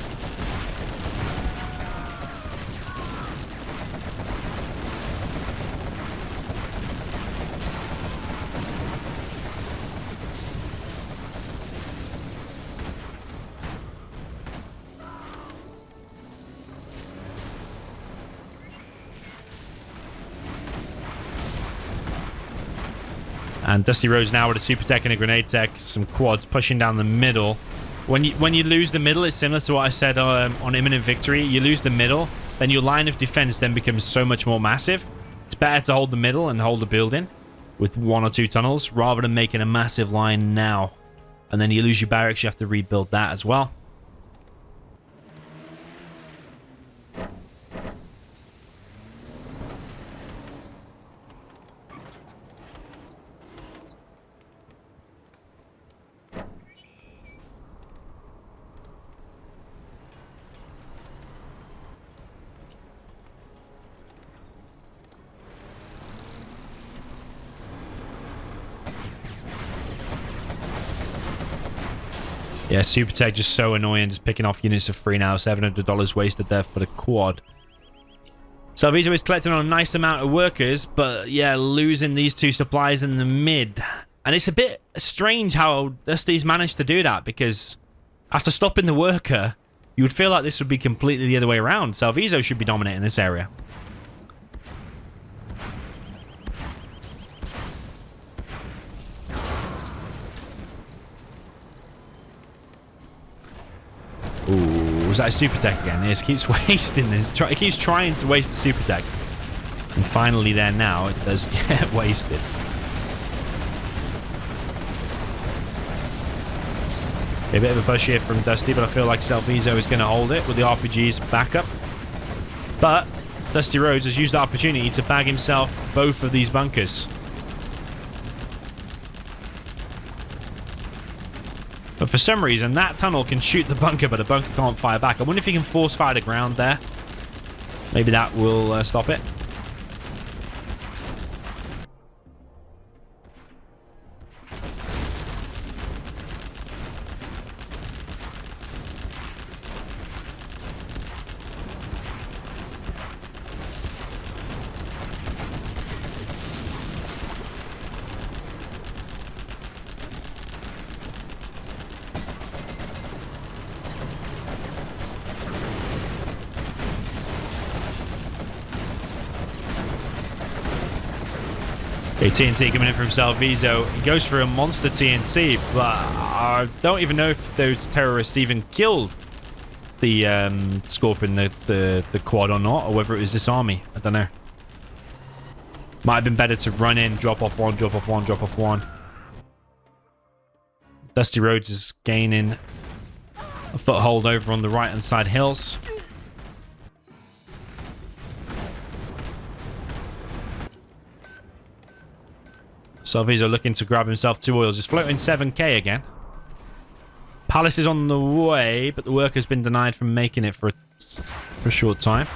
And DustyRhodes now with a super tech and a grenade tech, some quads pushing down the middle. When you lose the middle, it's similar to what I said on Imminent Victory. You lose the middle, then your line of defense then becomes so much more massive. It's better to hold the middle and hold the building with 1 or 2 tunnels rather than making a massive line now. And then you lose your barracks, you have to rebuild that as well. Yeah, super tech just so annoying, just picking off units for free now. $700 wasted there for the quad. Selvizo is collecting on a nice amount of workers, but yeah, losing these two supplies in the mid. And it's a bit strange how Dusty's managed to do that, because after stopping the worker, you would feel like this would be completely the other way around. Selvizo should be dominating this area. Ooh, was that a super tech again? Yes, keeps wasting this. He keeps trying to waste the super tech. And finally there now, it does get wasted. A bit of a push here from Dusty, but I feel like Selvizo is going to hold it with the RPG's backup. But DustyRhodes has used the opportunity to bag himself both of these bunkers. But for some reason, that tunnel can shoot the bunker, but the bunker can't fire back. I wonder if he can force fire the ground there. Maybe that will stop it. Okay, TNT coming in from Selvizo. He goes for a monster TNT, but I don't even know if those terrorists even killed the Scorpion, the quad or not, or whether it was this army. I don't know. Might have been better to run in, drop off one, drop off one, drop off one. DustyRhodes is gaining a foothold over on the right-hand side hills. Selvizo looking to grab himself 2 oils. He's floating 7k again. Palace is on the way, but the worker's been denied from making it for a short time.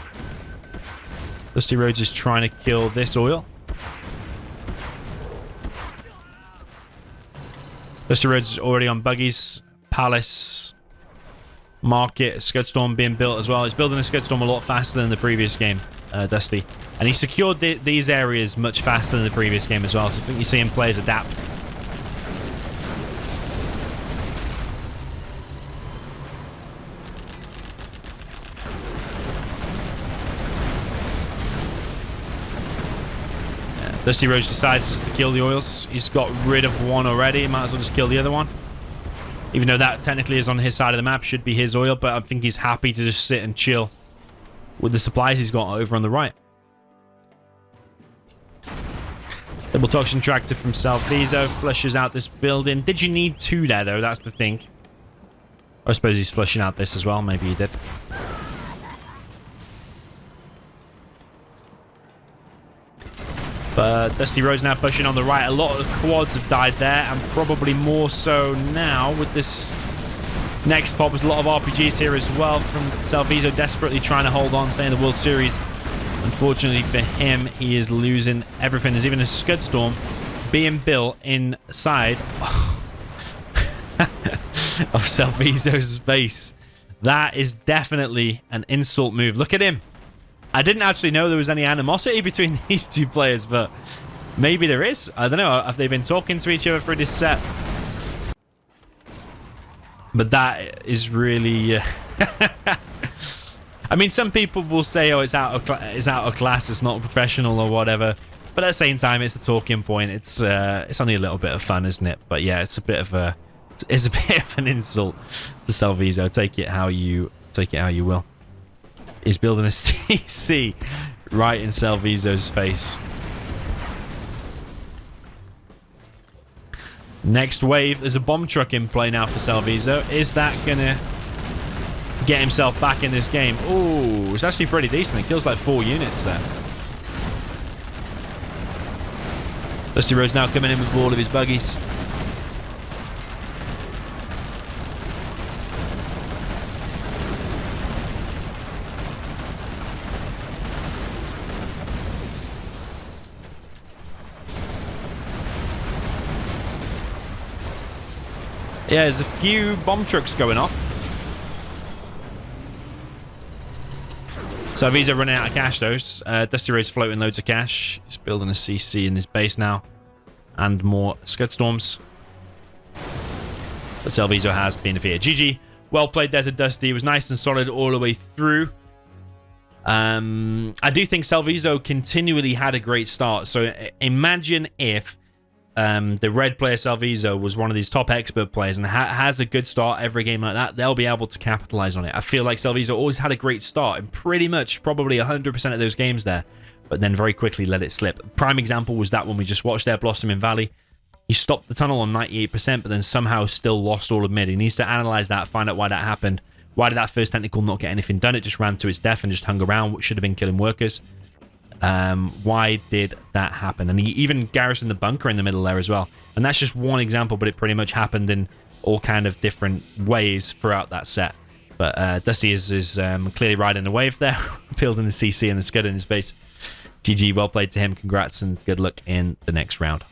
DustyRhodes is trying to kill this oil. DustyRhodes is already on buggies. Palace, market, Scudstorm being built as well. He's building a Scudstorm a lot faster than the previous game, Dusty. And he secured these areas much faster than the previous game as well. So I think you're seeing players adapt. DustyRhodes decides just to kill the oils. He's got rid of one already. Might as well just kill the other one. Even though that technically is on his side of the map, should be his oil. But I think he's happy to just sit and chill with the supplies he's got over on the right. Double toxin tractor from Selvizo flushes out this building. Did you need 2 there, though? That's the thing. I suppose he's flushing out this as well. Maybe he did. But DustyRhodes now pushing on the right. A lot of the quads have died there, and probably more so now with this next pop. There's a lot of RPGs here as well from Selvizo, desperately trying to hold on, stay in the World Series. Unfortunately for him, he is losing everything. There's even a Scudstorm being built inside of Selvizo's base. That is definitely an insult move. Look at him. I didn't actually know there was any animosity between these two players, but maybe there is. I don't know. Have they been talking to each other through this set? But that is really... I mean, some people will say, "Oh, it's out of class. It's not professional or whatever." But at the same time, it's the talking point. It's only a little bit of fun, isn't it? But yeah, it's a bit of an insult to Selvizo. Take it how you will. He's building a CC right in Selvizo's face. Next wave, there's a bomb truck in play now for Selvizo. Is that gonna get himself back in this game? Oh, it's actually pretty decent. It kills like 4 units there. DustyRhodes now coming in with all of his buggies. Yeah, there's a few bomb trucks going off. Selvizo running out of cash, though. DustyRhodes floating loads of cash. He's building a CC in his base now. And more Scud Storms. But Selvizo has been defeated. GG. Well played there to Dusty. It was nice and solid all the way through. I do think Selvizo continually had a great start. So imagine if the red player Selvizo was one of these top expert players and has a good start every game like that, they'll be able to capitalize on it. I feel like Selvizo always had a great start in pretty much probably 100% of those games there, but then very quickly let it slip. Prime example was that one we just watched there, Blossoming Valley. He stopped the tunnel on 98%, but then somehow still lost all of mid. He needs to analyze that, find out why that happened. Why did that first technical not get anything done? It just ran to its death and just hung around, which should have been killing workers. Why did that happen? And he even garrisoned the bunker in the middle there as well. And that's just one example, but it pretty much happened in all kind of different ways throughout that set. But Dusty is clearly riding the wave there, building the CC and the Scud in his base. GG, well played to him. Congrats and good luck in the next round.